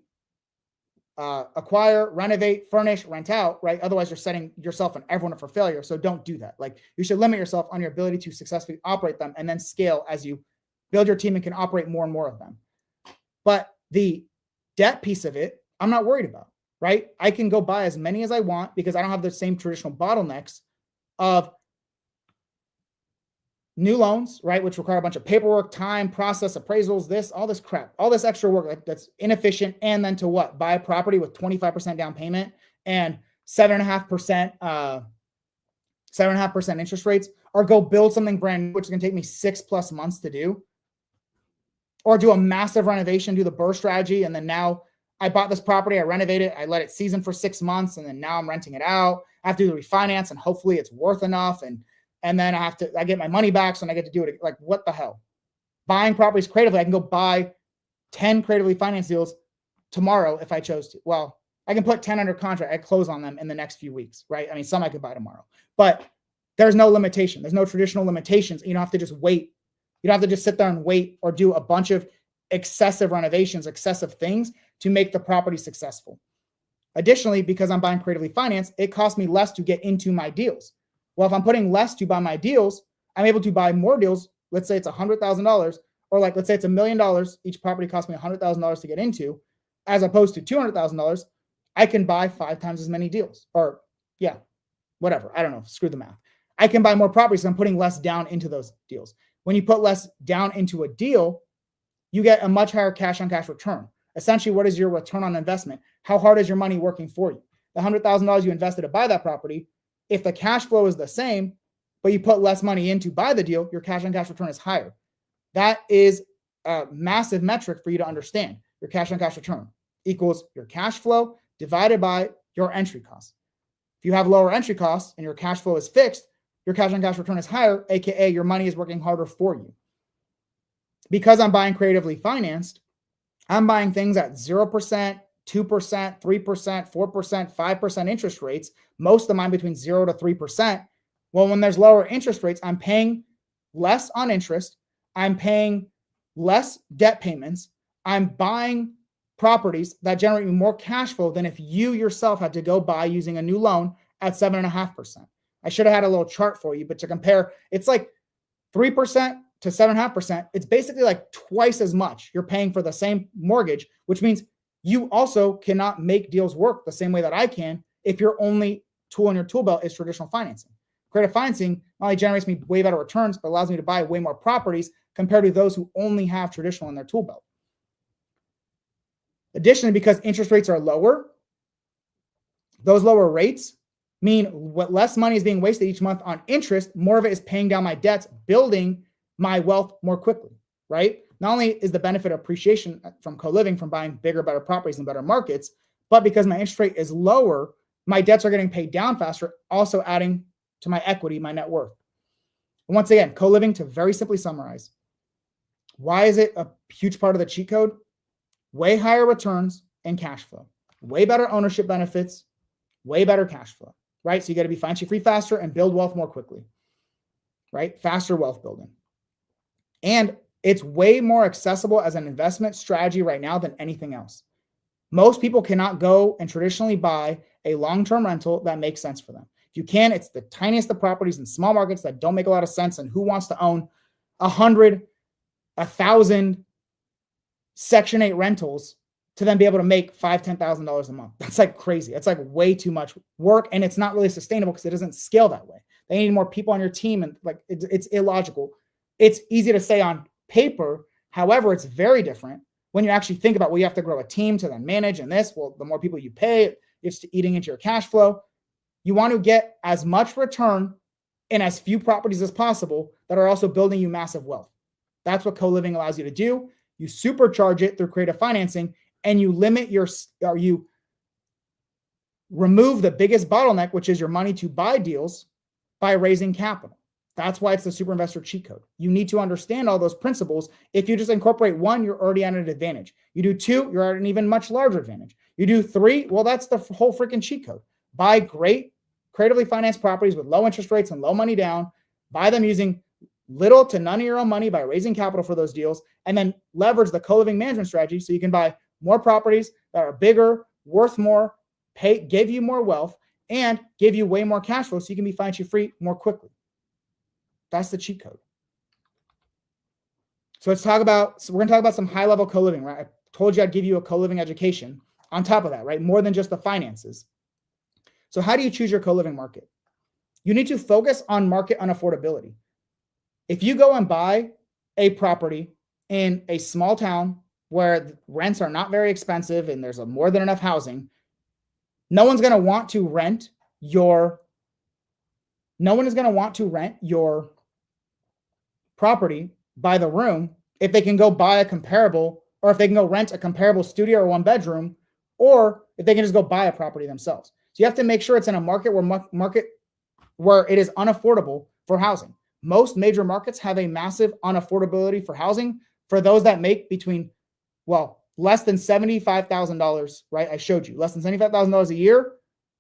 acquire, renovate, furnish, rent out, right? Otherwise, you're setting yourself and everyone up for failure. So don't do that. Like, you should limit yourself on your ability to successfully operate them and then scale as you build your team and can operate more and more of them. But the debt piece of it, I'm not worried about, right? I can go buy as many as I want because I don't have the same traditional bottlenecks of new loans, right? Which require a bunch of paperwork, time, process, appraisals, all this crap, all this extra work that's inefficient. And then to what? Buy a property with 25% down payment and 7.5% interest rates, or go build something brand new, which is going to take me 6+ months to do. Or do a massive renovation, do the BRRRR strategy, and then now I bought this property, I renovate it, I let it season for 6 months, and then now I'm renting it out. I have to do the refinance, and hopefully it's worth enough, and then I get my money back, so I get to do it. Like, what the hell? Buying properties creatively, I can go buy 10 creatively financed deals tomorrow if I chose to. Well, I can put 10 under contract. I close on them in the next few weeks, right? I mean, some I could buy tomorrow, but there's no limitation. There's no traditional limitations. You don't have to just wait. You don't have to just sit there and wait or do a bunch of excessive renovations, excessive things to make the property successful. Additionally, because I'm buying creatively financed, it costs me less to get into my deals. Well, if I'm putting less to buy my deals, I'm able to buy more deals. Let's say it's $100,000, or like, let's say it's $1 million. Each property costs me $100,000 to get into, as opposed to $200,000. I can buy 5 times as many deals, or whatever. I don't know. Screw the math. I can buy more properties. So I'm putting less down into those deals. When you put less down into a deal, you get a much higher cash on cash return. Essentially, what is your return on investment? How hard is your money working for you? The $100,000 you invested to buy that property, if the cash flow is the same, but you put less money in to buy the deal, your cash on cash return is higher. That is a massive metric for you to understand. Your cash on cash return equals your cash flow divided by your entry costs. If you have lower entry costs and your cash flow is fixed, your cash on cash return is higher, aka your money is working harder for you. Because I'm buying creatively financed, I'm buying things at 0%, 2%, 3%, 4%, 5% interest rates, most of mine between 0 to 3%. Well, when there's lower interest rates, I'm paying less on interest. I'm paying less debt payments. I'm buying properties that generate me more cash flow than if you yourself had to go buy using a new loan at 7.5%. I should have had a little chart for you, but to compare, it's like 3% to 7.5%. It's basically like twice as much you're paying for the same mortgage, which means you also cannot make deals work the same way that I can if your only tool in your tool belt is traditional financing. Creative financing not only generates me way better returns, but allows me to buy way more properties compared to those who only have traditional in their tool belt. Additionally, because interest rates are lower, those lower rates mean what less money is being wasted each month on interest, more of it is paying down my debts, building my wealth more quickly, right? Not only is the benefit of appreciation from co-living, from buying bigger, better properties in better markets, but because my interest rate is lower, my debts are getting paid down faster, also adding to my equity, my net worth. And once again, co-living, to very simply summarize, why is it a huge part of the cheat code? Way higher returns and cash flow, way better ownership benefits, way better cash flow, right? So you got to be financially free faster and build wealth more quickly, right? Faster wealth building. And it's way more accessible as an investment strategy right now than anything else. Most people cannot go and traditionally buy a long-term rental that makes sense for them. If you can, it's the tiniest of properties in small markets that don't make a lot of sense. And who wants to own 100, 1,000 Section 8 rentals to then be able to make $5,000, $10,000 a month? That's like crazy. It's like way too much work, and it's not really sustainable because it doesn't scale that way. They need more people on your team, and like it's illogical. It's easy to say on paper. However, it's very different when you actually think about, well, you have to grow a team to then manage, and this, well, the more people you pay, it's eating into your cash flow. You want to get as much return in as few properties as possible that are also building you massive wealth. That's what co-living allows you to do. You supercharge it through creative financing, and you you remove the biggest bottleneck, which is your money to buy deals, by raising capital. That's why it's the super investor cheat code. You need to understand all those principles. If you just incorporate one, you're already at an advantage. You do two, you're at an even much larger advantage. You do three, well, that's the whole freaking cheat code. Buy great, creatively financed properties with low interest rates and low money down. Buy them using little to none of your own money by raising capital for those deals, and then leverage the co-living management strategy so you can buy more properties that are bigger, worth more, give you more wealth, and give you way more cash flow so you can be financially free more quickly. That's the cheat code. So we're going to talk about some high-level co-living, right? I told you I'd give you a co-living education on top of that, right? More than just the finances. So how do you choose your co-living market? You need to focus on market unaffordability. If you go and buy a property in a small town where rents are not very expensive and there's more than enough housing, no one's going to want to rent your property by the room if they can go buy a comparable, or if they can go rent a comparable studio or one bedroom, or if they can just go buy a property themselves. So you have to make sure it's in a market where it is unaffordable for housing. Most major markets have a massive unaffordability for housing for those that make between, well, less than $75,000, right? I showed you less than $75,000 a year.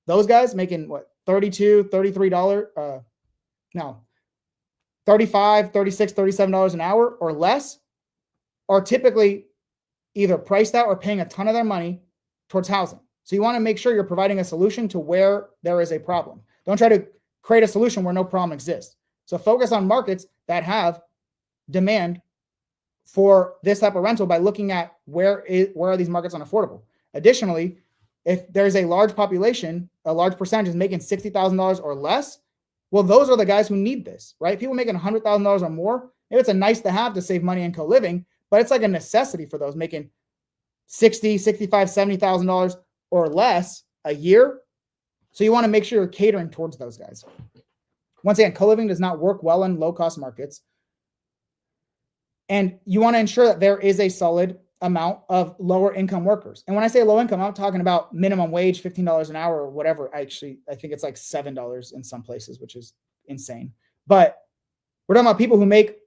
Those guys making what, $32, $33, no, $35, $36, $37 an hour or less are typically either priced out or paying a ton of their money towards housing. So you want to make sure you're providing a solution to where there is a problem. Don't try to create a solution where no problem exists. So focus on markets that have demand for this type of rental by looking at where are these markets unaffordable. Additionally, if there's a large population, a large percentage is making $60,000 or less, well, those are the guys who need this, right? People making $100,000 or more, maybe it's a nice to have to save money in co-living, but it's like a necessity for those making $60,000, $65,000, $70,000 or less a year. So you want to make sure you're catering towards those guys. Once again, co-living does not work well in low-cost markets. And you want to ensure that there is a solid amount of lower income workers. And when I say low income, I'm talking about minimum wage, $15 an hour or whatever. I think it's like $7 in some places, which is insane. But we're talking about people who make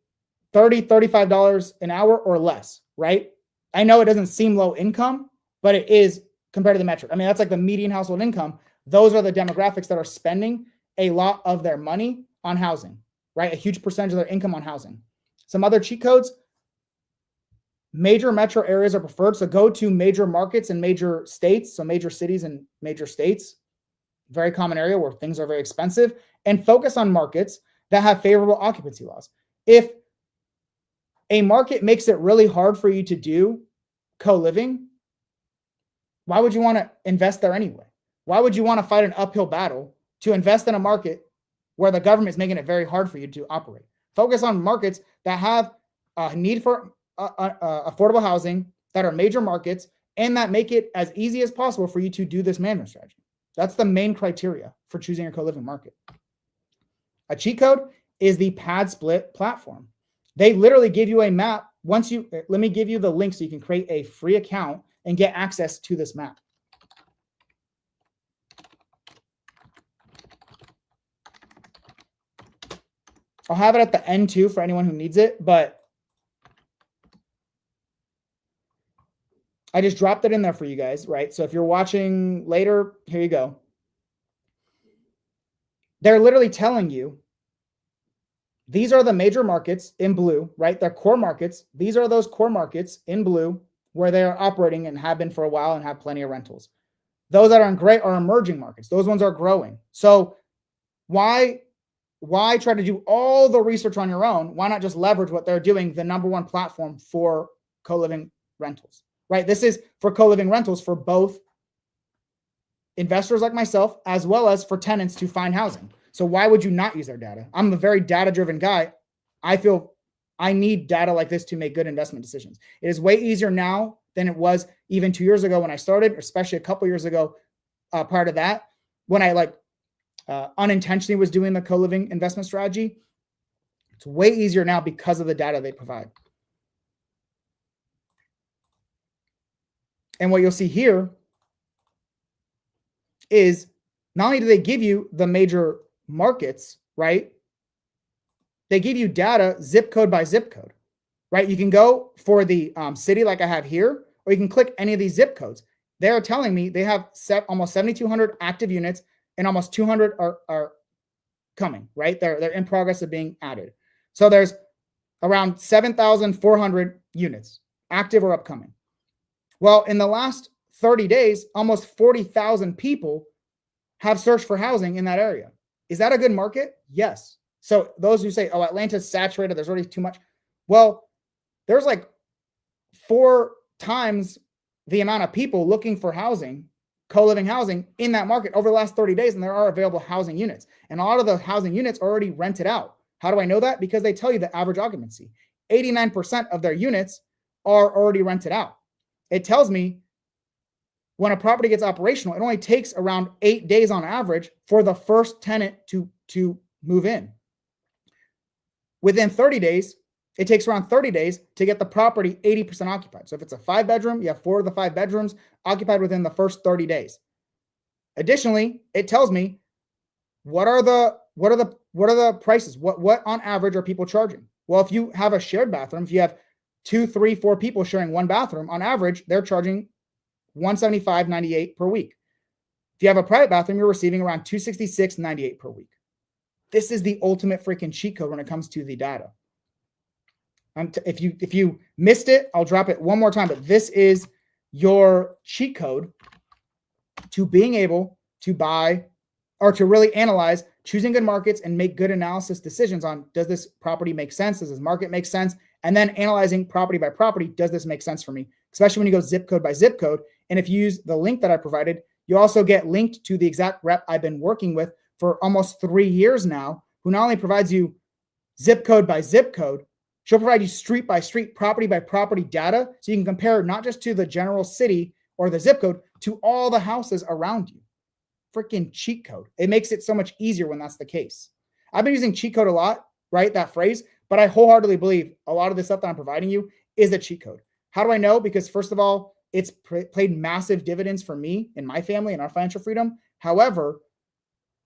$30, $35 an hour or less, right? I know it doesn't seem low income, but it is compared to the metric. I mean, that's like the median household income. Those are the demographics that are spending a lot of their money on housing, right? A huge percentage of their income on housing. Some other cheat codes. Major metro areas are preferred. So go to major markets and major states. So major cities and major states, very common area where things are very expensive, and focus on markets that have favorable occupancy laws. If a market makes it really hard for you to do co-living, why would you want to invest there anyway? Why would you want to fight an uphill battle to invest in a market where the government is making it very hard for you to operate? Focus on markets that have a need for affordable housing, that are major markets, and that make it as easy as possible for you to do this management strategy. That's the main criteria for choosing your co-living market. A cheat code is the PadSplit platform. They literally give you a map. Let me give you the link so you can create a free account and get access to this map. I'll have it at the end too for anyone who needs it, but I just dropped it in there for you guys, right? So if you're watching later, here you go. They're literally telling you these are the major markets in blue, right? They're core markets. These are those core markets in blue where they are operating and have been for a while and have plenty of rentals. Those that are in gray are emerging markets. Those ones are growing. So why try to do all the research on your own? Why not just leverage what they're doing, the number one platform for co-living rentals, right? This is for co-living rentals for both investors like myself, as well as for tenants to find housing. So why would you not use their data? I'm a very data-driven guy. I feel I need data like this to make good investment decisions. It is way easier now than it was even 2 years ago when I started, especially a couple years ago prior to that, when I unintentionally was doing the co-living investment strategy. It's way easier now because of the data they provide. And what you'll see here is not only do they give you the major markets, right? They give you data zip code by zip code, right? You can go for the city like I have here, or you can click any of these zip codes. They're telling me they have almost 7,200 active units and almost 200 are coming, right? They're in progress of being added. So there's around 7,400 units active or upcoming. Well, in the last 30 days, almost 40,000 people have searched for housing in that area. Is that a good market? Yes. So those who say, oh, Atlanta's saturated, there's already too much. Well, there's like 4 times the amount of people looking for housing, co-living housing in that market over the last 30 days, and there are available housing units. And a lot of the housing units are already rented out. How do I know that? Because they tell you the average occupancy. 89% of their units are already rented out. It tells me when a property gets operational, it only takes around 8 days on average for the first tenant to move in. Within 30 days, it takes around 30 days to get the property 80% occupied. So if it's a 5-bedroom, you have 4 of the 5 bedrooms occupied within the first 30 days. Additionally, it tells me what are the prices? What on average are people charging? Well, if you have a shared bathroom, if you have 2, 3, 4 people sharing one bathroom, on average, they're charging $175.98 per week. If you have a private bathroom, you're receiving around $266.98 per week. This is the ultimate freaking cheat code when it comes to the data. If you missed it, I'll drop it one more time, but this is your cheat code to being able to buy or to really analyze, choosing good markets and make good analysis decisions on, does this property make sense? Does this market make sense? And then analyzing property by property, does this make sense for me? Especially when you go zip code by zip code. And if you use the link that I provided, you also get linked to the exact rep I've been working with for almost 3 years now, who not only provides you zip code by zip code, she'll provide you street by street, property by property data, so you can compare not just to the general city or the zip code, to all the houses around you. Freaking cheat code. It makes it so much easier when that's the case. I've been using cheat code a lot, right? That phrase, but I wholeheartedly believe a lot of the stuff that I'm providing you is a cheat code. How do I know? Because first of all, it's played massive dividends for me and my family and our financial freedom. However,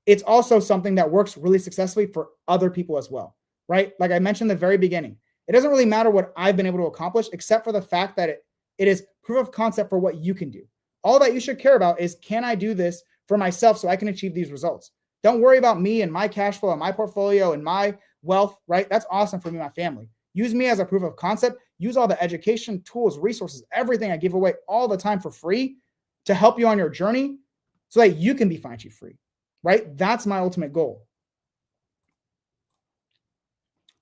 it's also something that works really successfully for other people as well, right? Like I mentioned in the very beginning, it doesn't really matter what I've been able to accomplish, except for the fact that it is proof of concept for what you can do. All that you should care about is, can I do this for myself so I can achieve these results? Don't worry about me and my cash flow and my portfolio and my wealth, right? That's awesome for me and my family. Use me as a proof of concept. use all the education, tools, resources, everything I give away all the time for free to help you on your journey so that you can be financially free, right? That's my ultimate goal.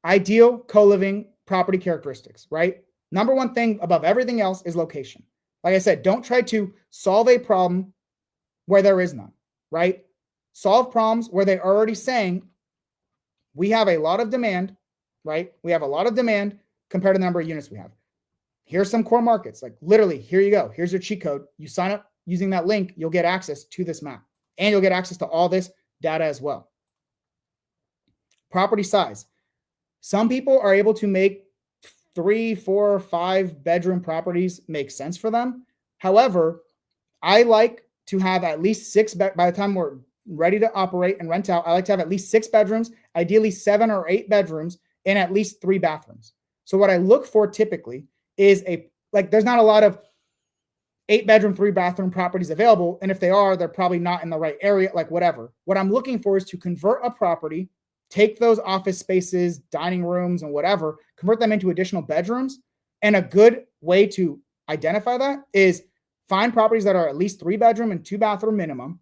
Ideal co-living property characteristics, right? Number one thing above everything else is location. Like I said, don't try to solve a problem where there is none, right? Solve problems where they're already saying, we have a lot of demand, right? We have a lot of demand compared to the number of units we have. Here's some core markets. Like literally, here you go. Here's your cheat code. You sign up using that link, you'll get access to this map. And you'll get access to all this data as well. Property size. Some people are able to make 3, 4, 5 bedroom properties make sense for them. However, I like to have at least 6 by the time we're ready to operate and rent out. I like to have at least 6 bedrooms, ideally 7 or 8 bedrooms, and at least 3 bathrooms. So what I look for typically is there's not a lot of 8 bedroom, 3 bathroom properties available. And if they are, they're probably not in the right area, like whatever. What I'm looking for is to convert a property, take those office spaces, dining rooms, and whatever, convert them into additional bedrooms. And a good way to identify that is find properties that are at least 3 bedroom and 2 bathroom minimum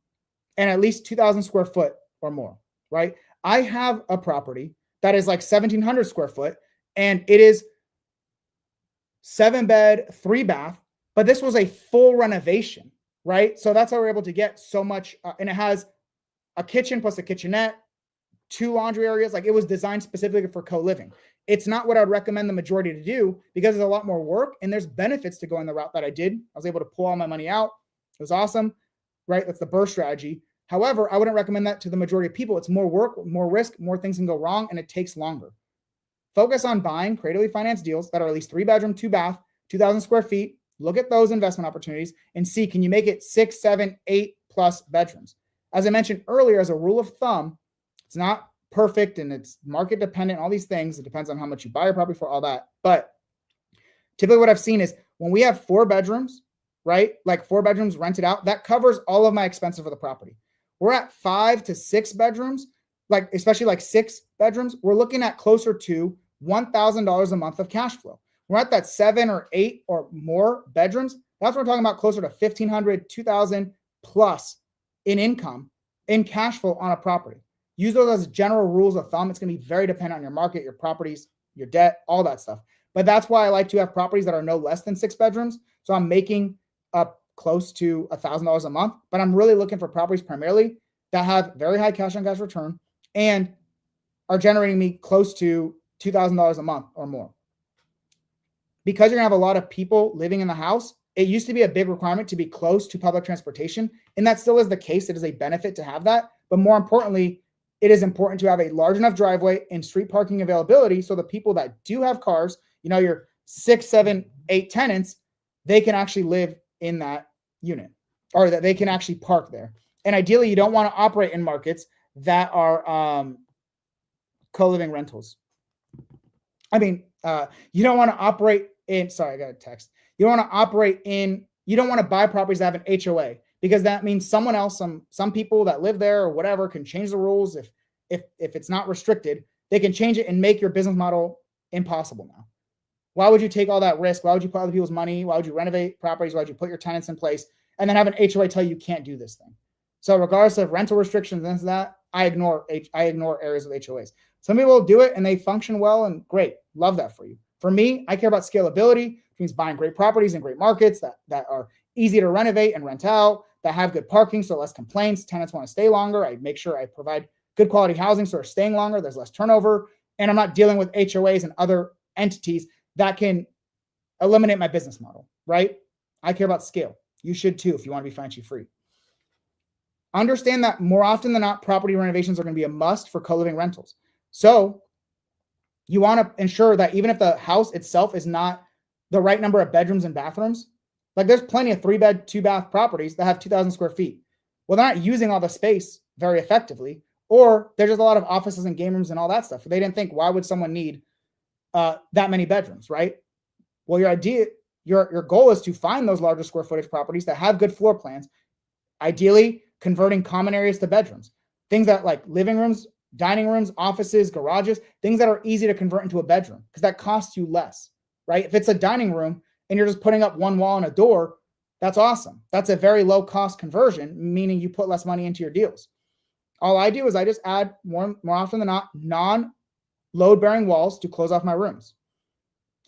and at least 2,000 square foot or more, right? I have a property that is like 1,700 square foot and it is 7 bed, 3 bath, but this was a full renovation, right? So that's how we're able to get so much. And it has a kitchen plus a kitchenette, 2 laundry areas. Like it was designed specifically for co-living. It's not what I would recommend the majority to do because there's a lot more work and there's benefits to going the route that I did. I was able to pull all my money out. It was awesome, right? That's the burst strategy. However, I wouldn't recommend that to the majority of people. It's more work, more risk, more things can go wrong, and it takes longer. Focus on buying creatively financed deals that are at least 3 bedroom, 2 bath, 2,000 square feet. Look at those investment opportunities and see, can you make it 6, 7, 8 plus bedrooms? As I mentioned earlier, as a rule of thumb, it's not perfect and it's market dependent, all these things. It depends on how much you buy your property for, all that. But typically what I've seen is when we have 4 bedrooms, right? Like 4 bedrooms rented out, that covers all of my expenses for the property. We're at 5 to 6 bedrooms, like especially like 6 bedrooms, we're looking at closer to $1,000 a month of cash flow. We're at that 7 or 8 or more bedrooms. That's what we're talking about, closer to 1,500, 2,000 plus in income, in cash flow on a property. Use those as general rules of thumb. It's going to be very dependent on your market, your properties, your debt, all that stuff. But that's why I like to have properties that are no less than 6 bedrooms. So I'm making up close to $1,000 a month, but I'm really looking for properties primarily that have very high cash on cash return and are generating me close to $2,000 a month or more. Because you're gonna have a lot of people living in the house, it used to be a big requirement to be close to public transportation, and that still is the case. It is a benefit to have that, but more importantly, it is important to have a large enough driveway and street parking availability so the people that do have cars, your 6, 7, 8 tenants, they can actually live in that unit or that they can actually park there. And ideally, you don't want to operate in markets that are co-living rentals. You don't want to operate in, sorry, I got a text. You don't want to operate in, you don't want to buy properties that have an HOA because that means someone else, some people that live there or whatever can change the rules. If it's not restricted, they can change it and make your business model impossible now. Why would you take all that risk? Why would you put other people's money? Why would you renovate properties? Why would you put your tenants in place and then have an HOA tell you can't do this thing? So regardless of rental restrictions and that, I ignore areas of HOAs. Some people do it and they function well and great. Love that for you. For me, I care about scalability, which means buying great properties in great markets that are easy to renovate and rent out, that have good parking, so less complaints. Tenants want to stay longer. I make sure I provide good quality housing so they're staying longer. There's less turnover. And I'm not dealing with HOAs and other entities that can eliminate my business model, right? I care about scale. You should too if you want to be financially free. Understand that more often than not, property renovations are going to be a must for co-living rentals. So you want to ensure that even if the house itself is not the right number of bedrooms and bathrooms, like there's plenty of 3 bed, 2 bath properties that have 2,000 square feet. Well, they're not using all the space very effectively, or there's just a lot of offices and game rooms and all that stuff. They didn't think, why would someone need that many bedrooms, right? Well, your goal is to find those larger square footage properties that have good floor plans, ideally converting common areas to bedrooms, things that like living rooms, dining rooms, offices, garages, things that are easy to convert into a bedroom because that costs you less. right? If it's a dining room and you're just putting up one wall and a door, that's awesome. That's a very low cost conversion, meaning you put less money into your deals. All I do is I just add more often than not non-load bearing walls to close off my rooms.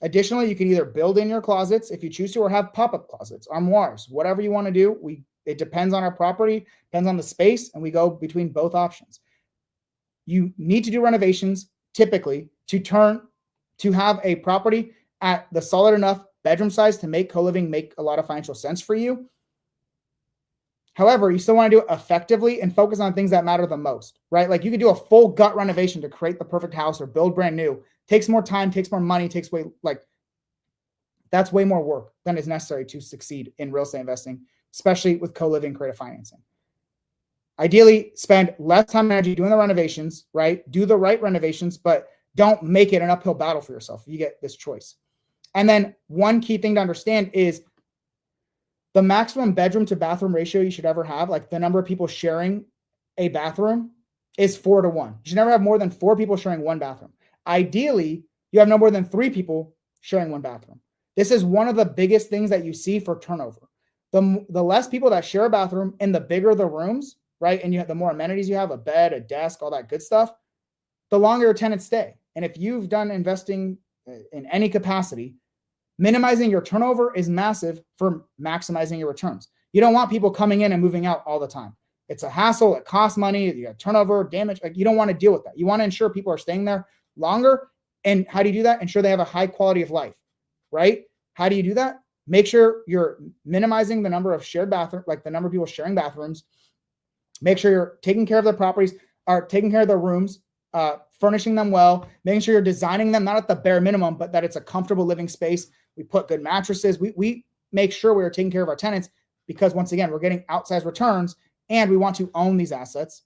Additionally, you can either build in your closets if you choose to, or have pop-up closets, armoires, whatever you want to do. It depends on our property, depends on the space, and we go between both options. You need to do renovations typically to have a property at the solid enough bedroom size to make co-living make a lot of financial sense for you. However, you still want to do it effectively and focus on things that matter the most, right? Like you could do a full gut renovation to create the perfect house or build brand new. Takes more time, takes more money, that's way more work than is necessary to succeed in real estate investing, especially with co-living creative financing. Ideally, spend less time and energy doing the renovations, right? Do the right renovations, but don't make it an uphill battle for yourself. You get this choice. And then one key thing to understand is the maximum bedroom to bathroom ratio you should ever have, like the number of people sharing a bathroom, is 4-1. You should never have more than 4 people sharing one bathroom. Ideally, you have no more than 3 people sharing one bathroom. This is one of the biggest things that you see for turnover. The less people that share a bathroom and the bigger the rooms, right? And the more amenities you have, a bed, a desk, all that good stuff, the longer your tenants stay. And if you've done investing in any capacity, minimizing your turnover is massive for maximizing your returns. You don't want people coming in and moving out all the time. It's a hassle. It costs money. You got turnover, damage. Like you don't want to deal with that. You want to ensure people are staying there longer. And how do you do that? Ensure they have a high quality of life, right? How do you do that? Make sure you're minimizing the number of shared bathrooms, like the number of people sharing bathrooms. Make sure you're taking care of their properties, or taking care of their rooms, furnishing them well, making sure you're designing them not at the bare minimum, but that it's a comfortable living space. We put good mattresses. We make sure we are taking care of our tenants because, once again, we're getting outsized returns and we want to own these assets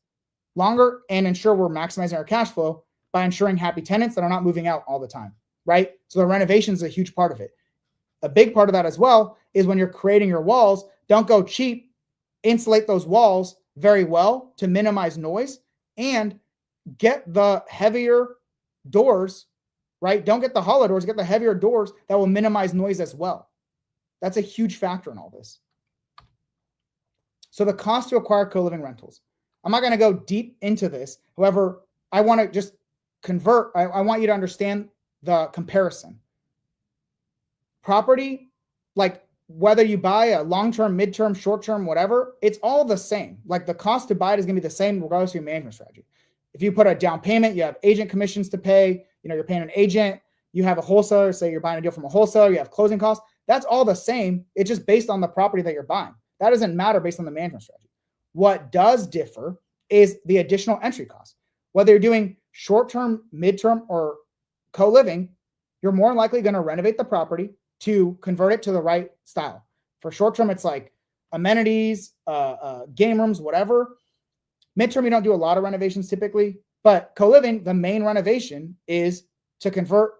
longer and ensure we're maximizing our cash flow by ensuring happy tenants that are not moving out all the time, right? So the renovation is a huge part of it. A big part of that as well is when you're creating your walls, don't go cheap, insulate those walls very well to minimize noise, and get the heavier doors, right? Don't get the hollow doors, get the heavier doors that will minimize noise as well. That's a huge factor in all this. So the cost to acquire co-living rentals. I'm not going to go deep into this. However, I want to just convert. I want you to understand the comparison. Property, like whether you buy a long-term, mid-term, short-term, whatever, it's all the same. Like the cost to buy it is going to be the same regardless of your management strategy. If you put a down payment, you have agent commissions to pay, you're paying an agent, you have a wholesaler, say you're buying a deal from a wholesaler, you have closing costs. That's all the same. It's just based on the property that you're buying. That doesn't matter based on the management strategy. What does differ is the additional entry cost. Whether you're doing short-term, mid-term, or co-living, you're more likely going to renovate the property to convert it to the right style. For short-term, it's like amenities, game rooms, whatever. Mid-term, you don't do a lot of renovations typically, but co-living, the main renovation is to convert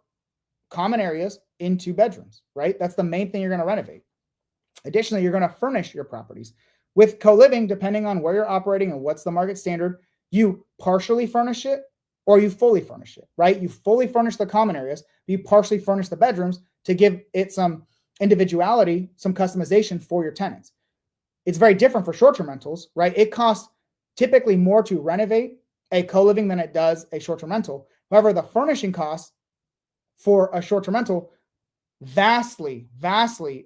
common areas into bedrooms, right? That's the main thing you're going to renovate. Additionally, you're going to furnish your properties. With co-living, depending on where you're operating and what's the market standard, you partially furnish it or you fully furnish it, right? You fully furnish the common areas, you partially furnish the bedrooms to give it some individuality, some customization for your tenants. It's very different for short-term rentals, right? It costs typically more to renovate a co-living than it does a short-term rental. However, the furnishing costs for a short-term rental vastly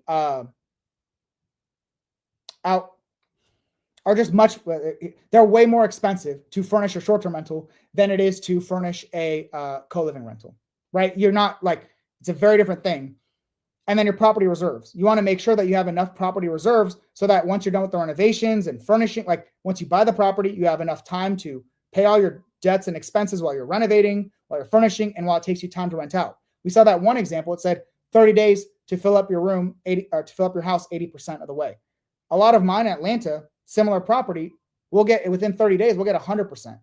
are just much, they're way more expensive to furnish a short-term rental than it is to furnish a co-living rental, right? You're not like, it's a very different thing. And then your property reserves. You want to make sure that you have enough property reserves so that once you're done with the renovations and furnishing, like once you buy the property, you have enough time to pay all your debts and expenses while you're renovating, while you're furnishing, and while it takes you time to rent out. We saw that one example. It said 30 days to fill up your room, to fill up your house 80% of the way. A lot of mine in Atlanta, similar property, we'll get within 30 days, we'll get 100%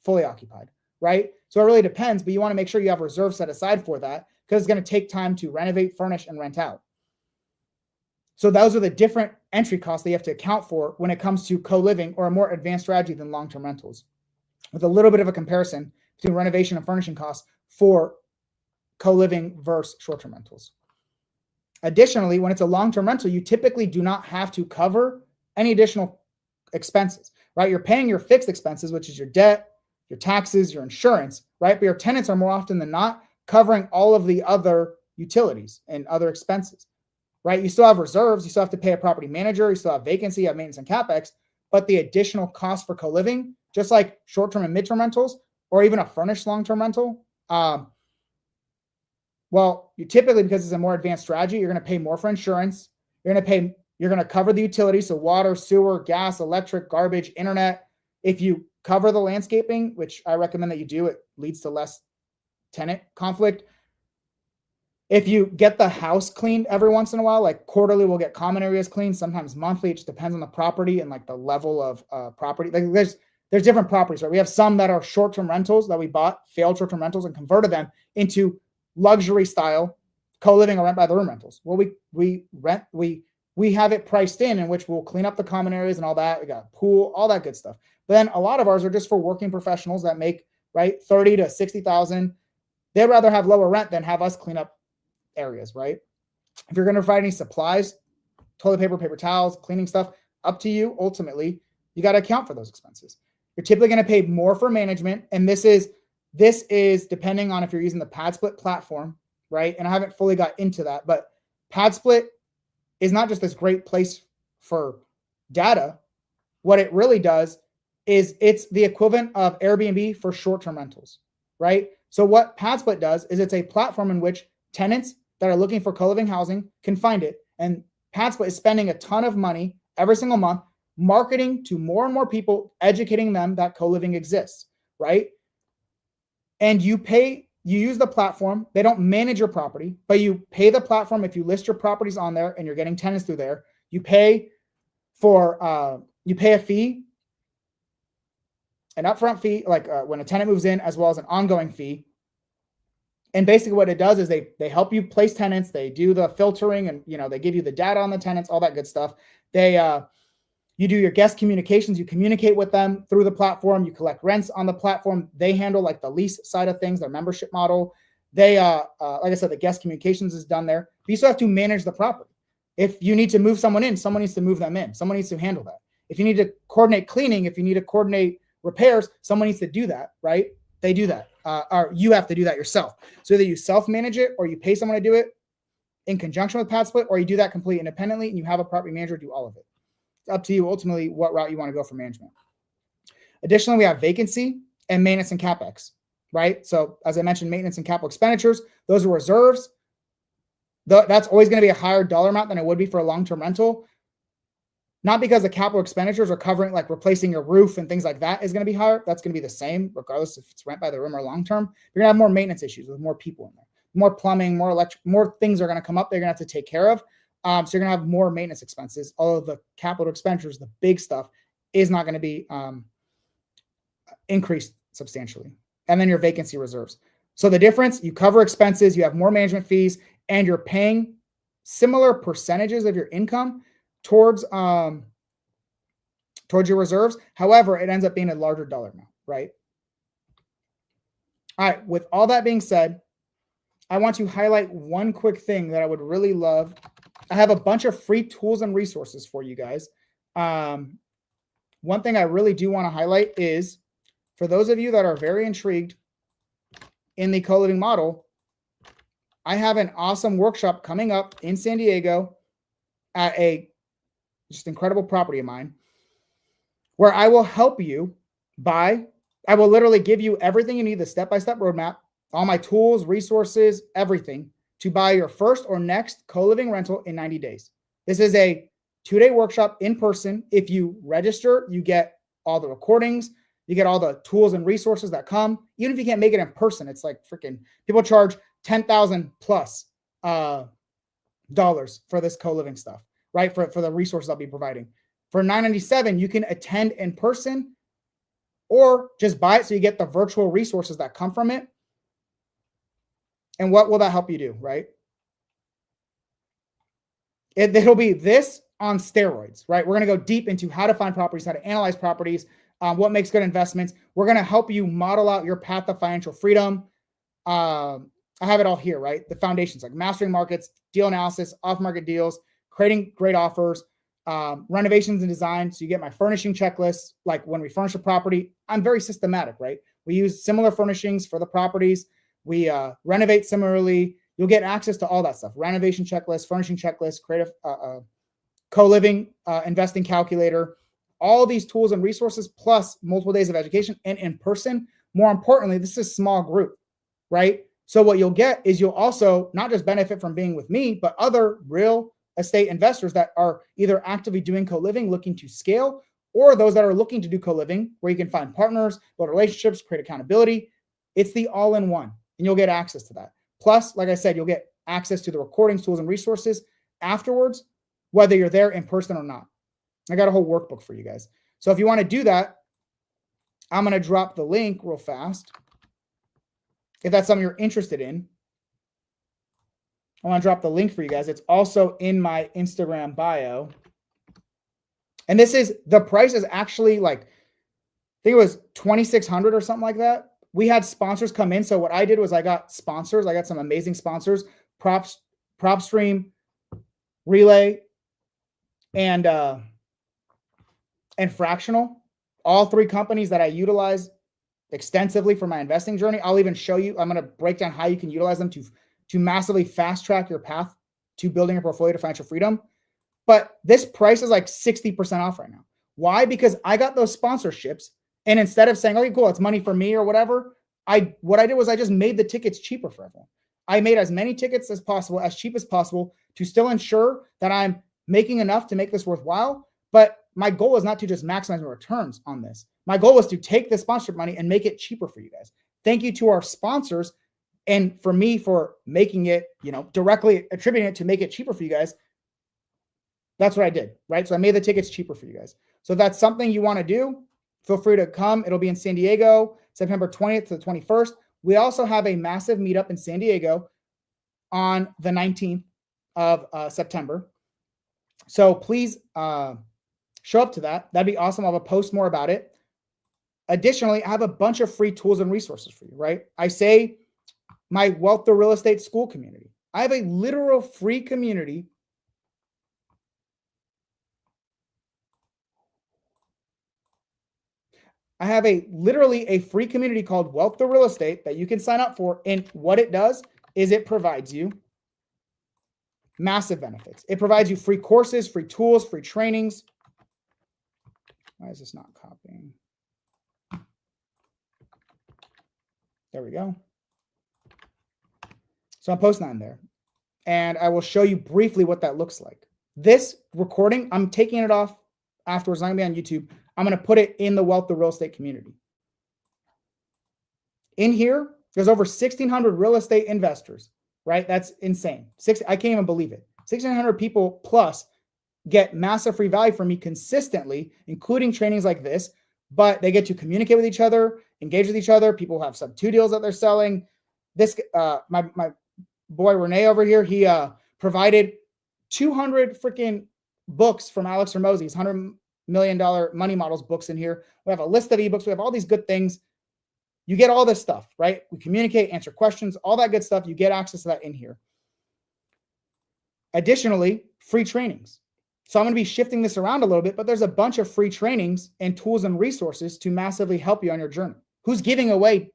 fully occupied, right? So it really depends, but you want to make sure you have reserves set aside for that because it's going to take time to renovate, furnish, and rent out. So those are the different entry costs that you have to account for when it comes to co-living or a more advanced strategy than long-term rentals. With a little bit of a comparison between renovation and furnishing costs for co-living versus short-term rentals. Additionally, when it's a long-term rental, you typically do not have to cover any additional expenses, right? You're paying your fixed expenses, which is your debt, your taxes, your insurance, right? But your tenants are more often than not covering all of the other utilities and other expenses, right? You still have reserves, you still have to pay a property manager, you still have vacancy, you have maintenance and CapEx, but the additional cost for co-living, just like short-term and mid-term rentals, or even a furnished long-term rental, well, you typically, because it's a more advanced strategy, you're going to pay more for insurance. You're going to cover the utilities, so water, sewer, gas, electric, garbage, internet. If you cover the landscaping, which I recommend that you do, it leads to less tenant conflict. If you get the house cleaned every once in a while, like quarterly, we'll get common areas cleaned, sometimes monthly. It just depends on the property and like the level of property. Like there's different properties, right? We have some that are short-term rentals that we bought, failed short-term rentals, and converted them into luxury style co-living or rent by the room rentals. Well, we have it priced in which we'll clean up the common areas and all that. We got a pool, all that good stuff. But then a lot of ours are just for working professionals that make, right, 30 to 60,000. They'd rather have lower rent than have us clean up areas, right? If you're going to provide any supplies, toilet paper, paper towels, cleaning stuff, up to you. Ultimately, you got to account for those expenses. You're typically going to pay more for management, and this is depending on if you're using the PadSplit platform, right? And I haven't fully got into that, but PadSplit is not just this great place for data. What it really does is it's the equivalent of Airbnb for short-term rentals, right? So what PadSplit does is it's a platform in which tenants that are looking for co-living housing can find it. And PadSplit is spending a ton of money every single month marketing to more and more people, educating them that co-living exists, right? And you use the platform. They don't manage your property, but you pay the platform if you list your properties on there and you're getting tenants through there. You pay a fee, an upfront fee, like when a tenant moves in, as well as an ongoing fee. And basically what it does is they help you place tenants. They do the filtering and, they give you the data on the tenants, all that good stuff. You do your guest communications. You communicate with them through the platform. You collect rents on the platform. They handle like the lease side of things, their membership model. Like I said, the guest communications is done there. But you still have to manage the property. If you need to move someone in, someone needs to move them in. Someone needs to handle that. If you need to coordinate cleaning, if you need to coordinate repairs, someone needs to do that, right? They do that. Or you have to do that yourself. So either you self-manage it or you pay someone to do it in conjunction with PadSplit, or you do that completely independently and you have a property manager do all of it. It's up to you ultimately what route you want to go for management. Additionally, we have vacancy and maintenance and CapEx, right? So as I mentioned, maintenance and capital expenditures, those are reserves. That's always going to be a higher dollar amount than it would be for a long-term rental. Not because the capital expenditures are covering, like replacing your roof and things like that is going to be higher. That's going to be the same, regardless if it's rent by the room or long-term. You're going to have more maintenance issues with more people in there, more plumbing, more electric, more things are going to come up. They're going to have to take care of. So you're going to have more maintenance expenses. All of the capital expenditures, the big stuff, is not going to be increased substantially. And then your vacancy reserves. So the difference, you cover expenses, you have more management fees, and you're paying similar percentages of your income towards your reserves. However, it ends up being a larger dollar amount, right? All right, with all that being said, I want to highlight one quick thing that I would really love. I have a bunch of free tools and resources for you guys. One thing I really do want to highlight is, for those of you that are very intrigued in the co-living model, I have an awesome workshop coming up in San Diego at a just incredible property of mine, where I will help you I will literally give you everything you need, the step-by-step roadmap, all my tools, resources, everything to buy your first or next co-living rental in 90 days. This is a 2-day workshop in person. If you register, you get all the recordings, you get all the tools and resources that come. Even if you can't make it in person, it's like freaking, people charge $10,000 plus dollars for this co-living stuff, right? For the resources I'll be providing. For $997, you can attend in person or just buy it so you get the virtual resources that come from it. And what will that help you do, right? It'll be this on steroids, right? We're going to go deep into how to find properties, how to analyze properties, what makes good investments. We're going to help you model out your path to financial freedom. I have it all here, right? The foundations like mastering markets, deal analysis, off-market deals, creating great offers, renovations and design. So you get my furnishing checklist. Like when we furnish a property, I'm very systematic, right? We use similar furnishings for the properties. We renovate similarly. You'll get access to all that stuff. Renovation checklist, furnishing checklist, creative co-living investing calculator, all these tools and resources, plus multiple days of education and in person. More importantly, this is a small group, right? So what you'll get is you'll also not just benefit from being with me, but other real estate investors that are either actively doing co-living, looking to scale, or those that are looking to do co-living, where you can find partners, build relationships, create accountability. It's the all-in-one, and you'll get access to that. Plus, like I said, you'll get access to the recordings, tools, and resources afterwards, whether you're there in person or not. I got a whole workbook for you guys. So if you want to do that, I'm going to drop the link real fast. If that's something you're interested in, I want to drop the link for you guys. It's also in my Instagram bio. And this is, the price is actually like, I think it was $2,600 or something like that. We had sponsors come in. So what I did was I got sponsors. I got some amazing sponsors, PropStream, Relay, and Fractional. All three companies that I utilize extensively for my investing journey. I'll even show you, I'm going to break down how you can utilize them to massively fast track your path to building a portfolio to financial freedom. But this price is like 60% off right now. Why? Because I got those sponsorships, and instead of saying, okay, cool, it's money for me or whatever, what I did was I just made the tickets cheaper for everyone. I made as many tickets as possible, as cheap as possible, to still ensure that I'm making enough to make this worthwhile. But my goal is not to just maximize my returns on this. My goal is to take the sponsorship money and make it cheaper for you guys. Thank you to our sponsors, and for me for making it, directly attributing it to make it cheaper for you guys. That's what I did, right? So I made the tickets cheaper for you guys. So if that's something you want to do, feel free to come. It'll be in San Diego, September 20th to the 21st. We also have a massive meetup in San Diego on the 19th of September. So please show up to that. That'd be awesome. I'll post more about it. Additionally, I have a bunch of free tools and resources for you, right? I say my Wealth to Real Estate School community. I have a literal free community . I have literally a free community called Wealth to Real Estate that you can sign up for. And what it does is it provides you massive benefits. It provides you free courses, free tools, free trainings. Why is this not copying? There we go. So I'm posting that in there. And I will show you briefly what that looks like. This recording, I'm taking it off afterwards. It's not going to be on YouTube. I'm going to put it in the Wealth to Real Estate community. In here, there's over 1,600 real estate investors, right? That's insane. I can't even believe it. 1,600 people plus get massive free value from me consistently, including trainings like this, but they get to communicate with each other, engage with each other. People have sub 2 deals that they're selling. This, my boy Renee over here, he provided 200 freaking books from Alex Hormozi's $100 million money models books in here. We have a list of ebooks. We have all these good things. You get all this stuff, right? We communicate, answer questions, all that good stuff. You get access to that in here. Additionally, free trainings. So I'm going to be shifting this around a little bit, but there's a bunch of free trainings and tools and resources to massively help you on your journey. Who's giving away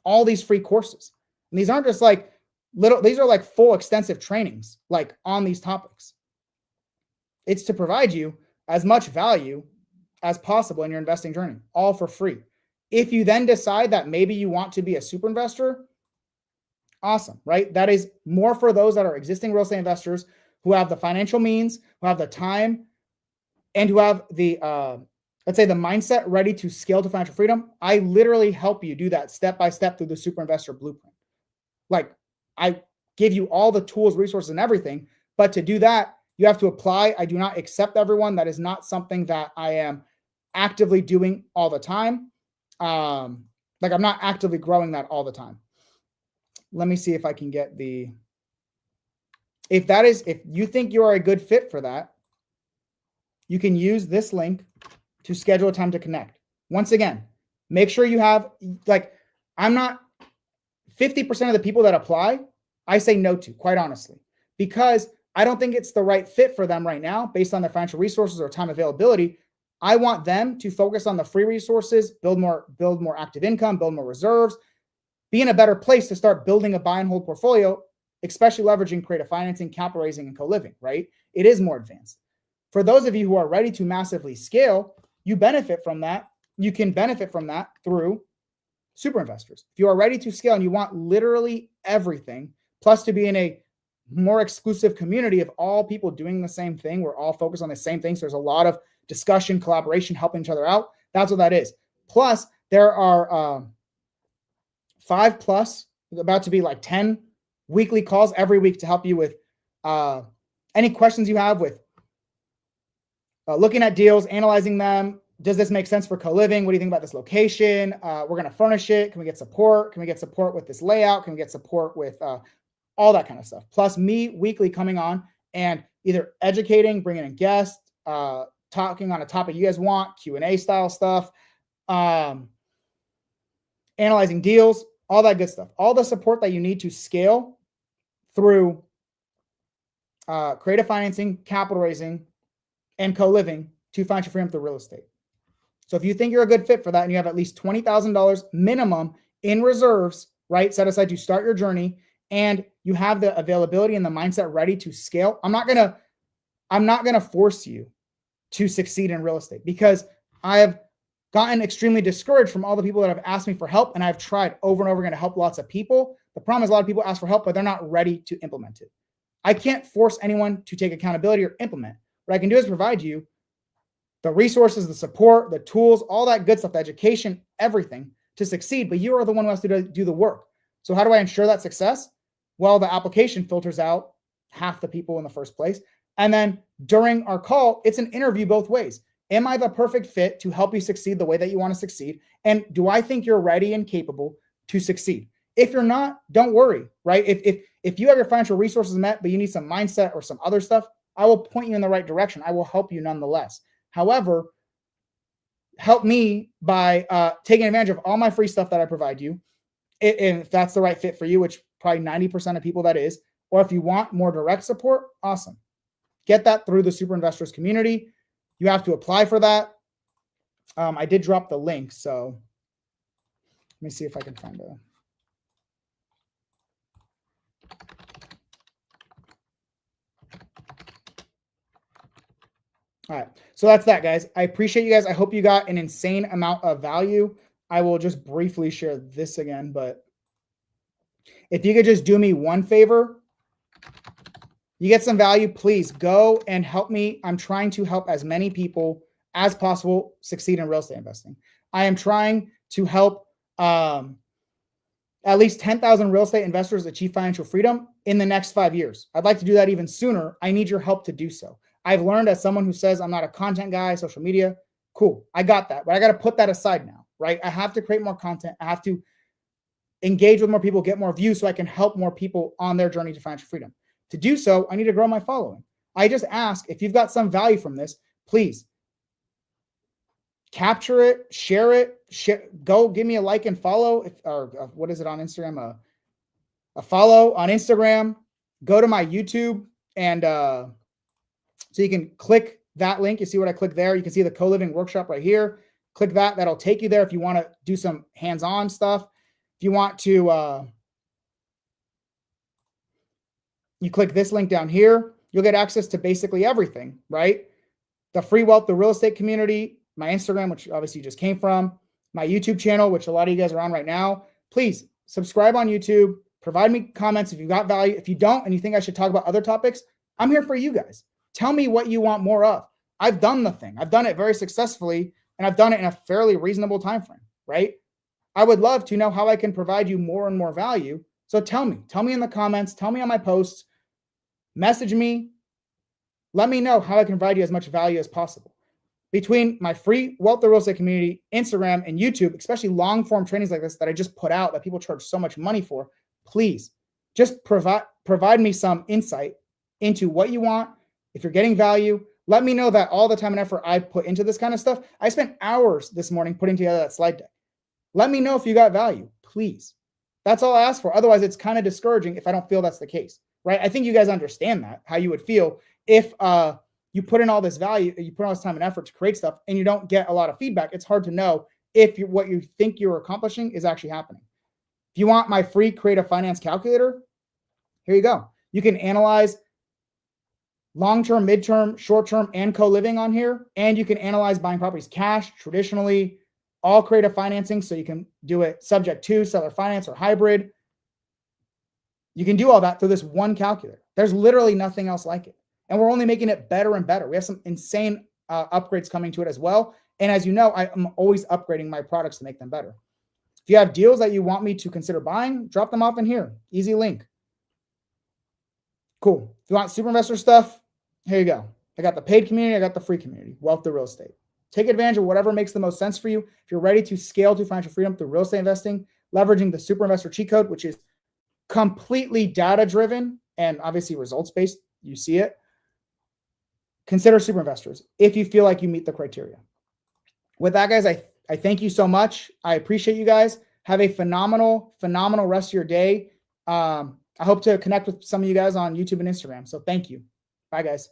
all these free courses? And these aren't just like these are like full extensive trainings, like on these topics. It's to provide you as much value as possible in your investing journey, all for free. If you then decide that maybe you want to be a super investor, awesome, right? That is more for those that are existing real estate investors who have the financial means, who have the time, and who have the, let's say, the mindset ready to scale to financial freedom. I literally help you do that step by step through the Super Investor Blueprint. Like, I give you all the tools, resources, and everything, but to do that, you have to apply. I do not accept everyone. That is not something that I am actively doing all the time. Like, I'm not actively growing that all the time. Let me see if I can get if you think you are a good fit for that, you can use this link to schedule a time to connect. Once again, make sure you have, like, I'm not 50% of the people that apply, I say no to, quite honestly, because I don't think it's the right fit for them right now based on their financial resources or time availability. I want them to focus on the free resources, build more active income, build more reserves, be in a better place to start building a buy and hold portfolio, especially leveraging creative financing, capital raising, and co-living, right? It is more advanced. For those of you who are ready to massively scale, you benefit from that. You can benefit from that through super investors. If you are ready to scale and you want literally everything, plus to be in a more exclusive community of all people doing the same thing, we're all focused on the same thing. So there's a lot of discussion, collaboration, helping each other out. That's what that is. Plus, there are 5 plus, about to be like 10 weekly calls every week to help you with any questions you have with looking at deals, analyzing them. Does this make sense for co-living? What do you think about this location? We're going to furnish it. Can we get support? Can we get support with this layout? Can we get support with all that kind of stuff? Plus me weekly coming on and either educating, bringing in guests, talking on a topic you guys want, Q&A style stuff, analyzing deals, all that good stuff. All the support that you need to scale through creative financing, capital raising, and co-living to financial freedom through real estate. So if you think you're a good fit for that and you have at least $20,000 minimum in reserves, right, set aside to start your journey, and you have the availability and the mindset ready to scale, I'm not gonna force you to succeed in real estate, because I have gotten extremely discouraged from all the people that have asked me for help, and I've tried over and over again to help lots of people. The problem is a lot of people ask for help, but they're not ready to implement it. I can't force anyone to take accountability or implement. What I can do is provide you the resources, the support, the tools, all that good stuff, the education, everything to succeed, but you are the one who has to do the work. So how do I ensure that success? Well, the application filters out half the people in the first place. And then during our call, it's an interview both ways. Am I the perfect fit to help you succeed the way that you want to succeed? And do I think you're ready and capable to succeed? If you're not, don't worry, right? If you have your financial resources met, but you need some mindset or some other stuff, I will point you in the right direction. I will help you nonetheless. However, help me by taking advantage of all my free stuff that I provide you. And if that's the right fit for you, which probably 90% of people that is, or if you want more direct support, awesome. Get that through the Super Investors community. You have to apply for that. I did drop the link, so let me see if I can find a... All right, so that's that, guys. I appreciate you guys. I hope you got an insane amount of value. I will just briefly share this again, but if you could just do me one favor, you get some value, please go and help me. I'm trying to help as many people as possible succeed in real estate investing. I am trying to help at least 10,000 real estate investors achieve financial freedom in the next 5 years. I'd like to do that even sooner. I need your help to do so. I've learned, as someone who says I'm not a content guy, social media, cool, I got that, but I got to put that aside now, right? I have to create more content. I have to engage with more people, get more views so I can help more people on their journey to financial freedom. To do so, I need to grow my following. I just ask, if you've got some value from this, please capture it, share it, go give me a like and follow, or what is it on Instagram? A follow on Instagram. Go to my YouTube, and so you can click that link. You see what I click there? You can see the co-living workshop right here. Click that. That'll take you there if you want to do some hands-on stuff. If you want to, you click this link down here. You'll get access to basically everything, right? The free wealth, the real estate community, my Instagram, which obviously you just came from, my YouTube channel, which a lot of you guys are on right now. Please subscribe on YouTube. Provide me comments if you got value. If you don't and you think I should talk about other topics, I'm here for you guys. Tell me what you want more of. I've done the thing. I've done it very successfully, and I've done it in a fairly reasonable time frame, right? I would love to know how I can provide you more and more value. So tell me in the comments, tell me on my posts, message me, let me know how I can provide you as much value as possible. Between my free Wealth of Real Estate community, Instagram, and YouTube, especially long form trainings like this that I just put out that people charge so much money for, please just provide me some insight into what you want. If you're getting value, let me know that all the time and effort I put into this kind of stuff. I spent hours this morning putting together that slide deck. Let me know if you got value, please. That's all I ask for. Otherwise, it's kind of discouraging if I don't feel that's the case, right? I think you guys understand that, how you would feel if you put in all this value, you put all this time and effort to create stuff and you don't get a lot of feedback. It's hard to know if what you think you're accomplishing is actually happening. If you want my free creative finance calculator, here you go. You can analyze long-term, mid-term, short-term, and co-living on here. And you can analyze buying properties cash, traditionally, all creative financing. So you can do it subject to seller finance or hybrid. You can do all that through this one calculator. There's literally nothing else like it. And we're only making it better and better. We have some insane upgrades coming to it as well. And as you know, I'm always upgrading my products to make them better. If you have deals that you want me to consider buying, drop them off in here. Easy link. Cool. If you want super investor stuff, here you go. I got the paid community. I got the free community. Wealth to real estate. Take advantage of whatever makes the most sense for you. If you're ready to scale to financial freedom through real estate investing, leveraging the super investor cheat code, which is completely data driven and obviously results based, you see it. Consider super investors if you feel like you meet the criteria. With that, guys, I thank you so much. I appreciate you guys. Have a phenomenal rest of your day. I hope to connect with some of you guys on YouTube and Instagram. So thank you. Bye, guys.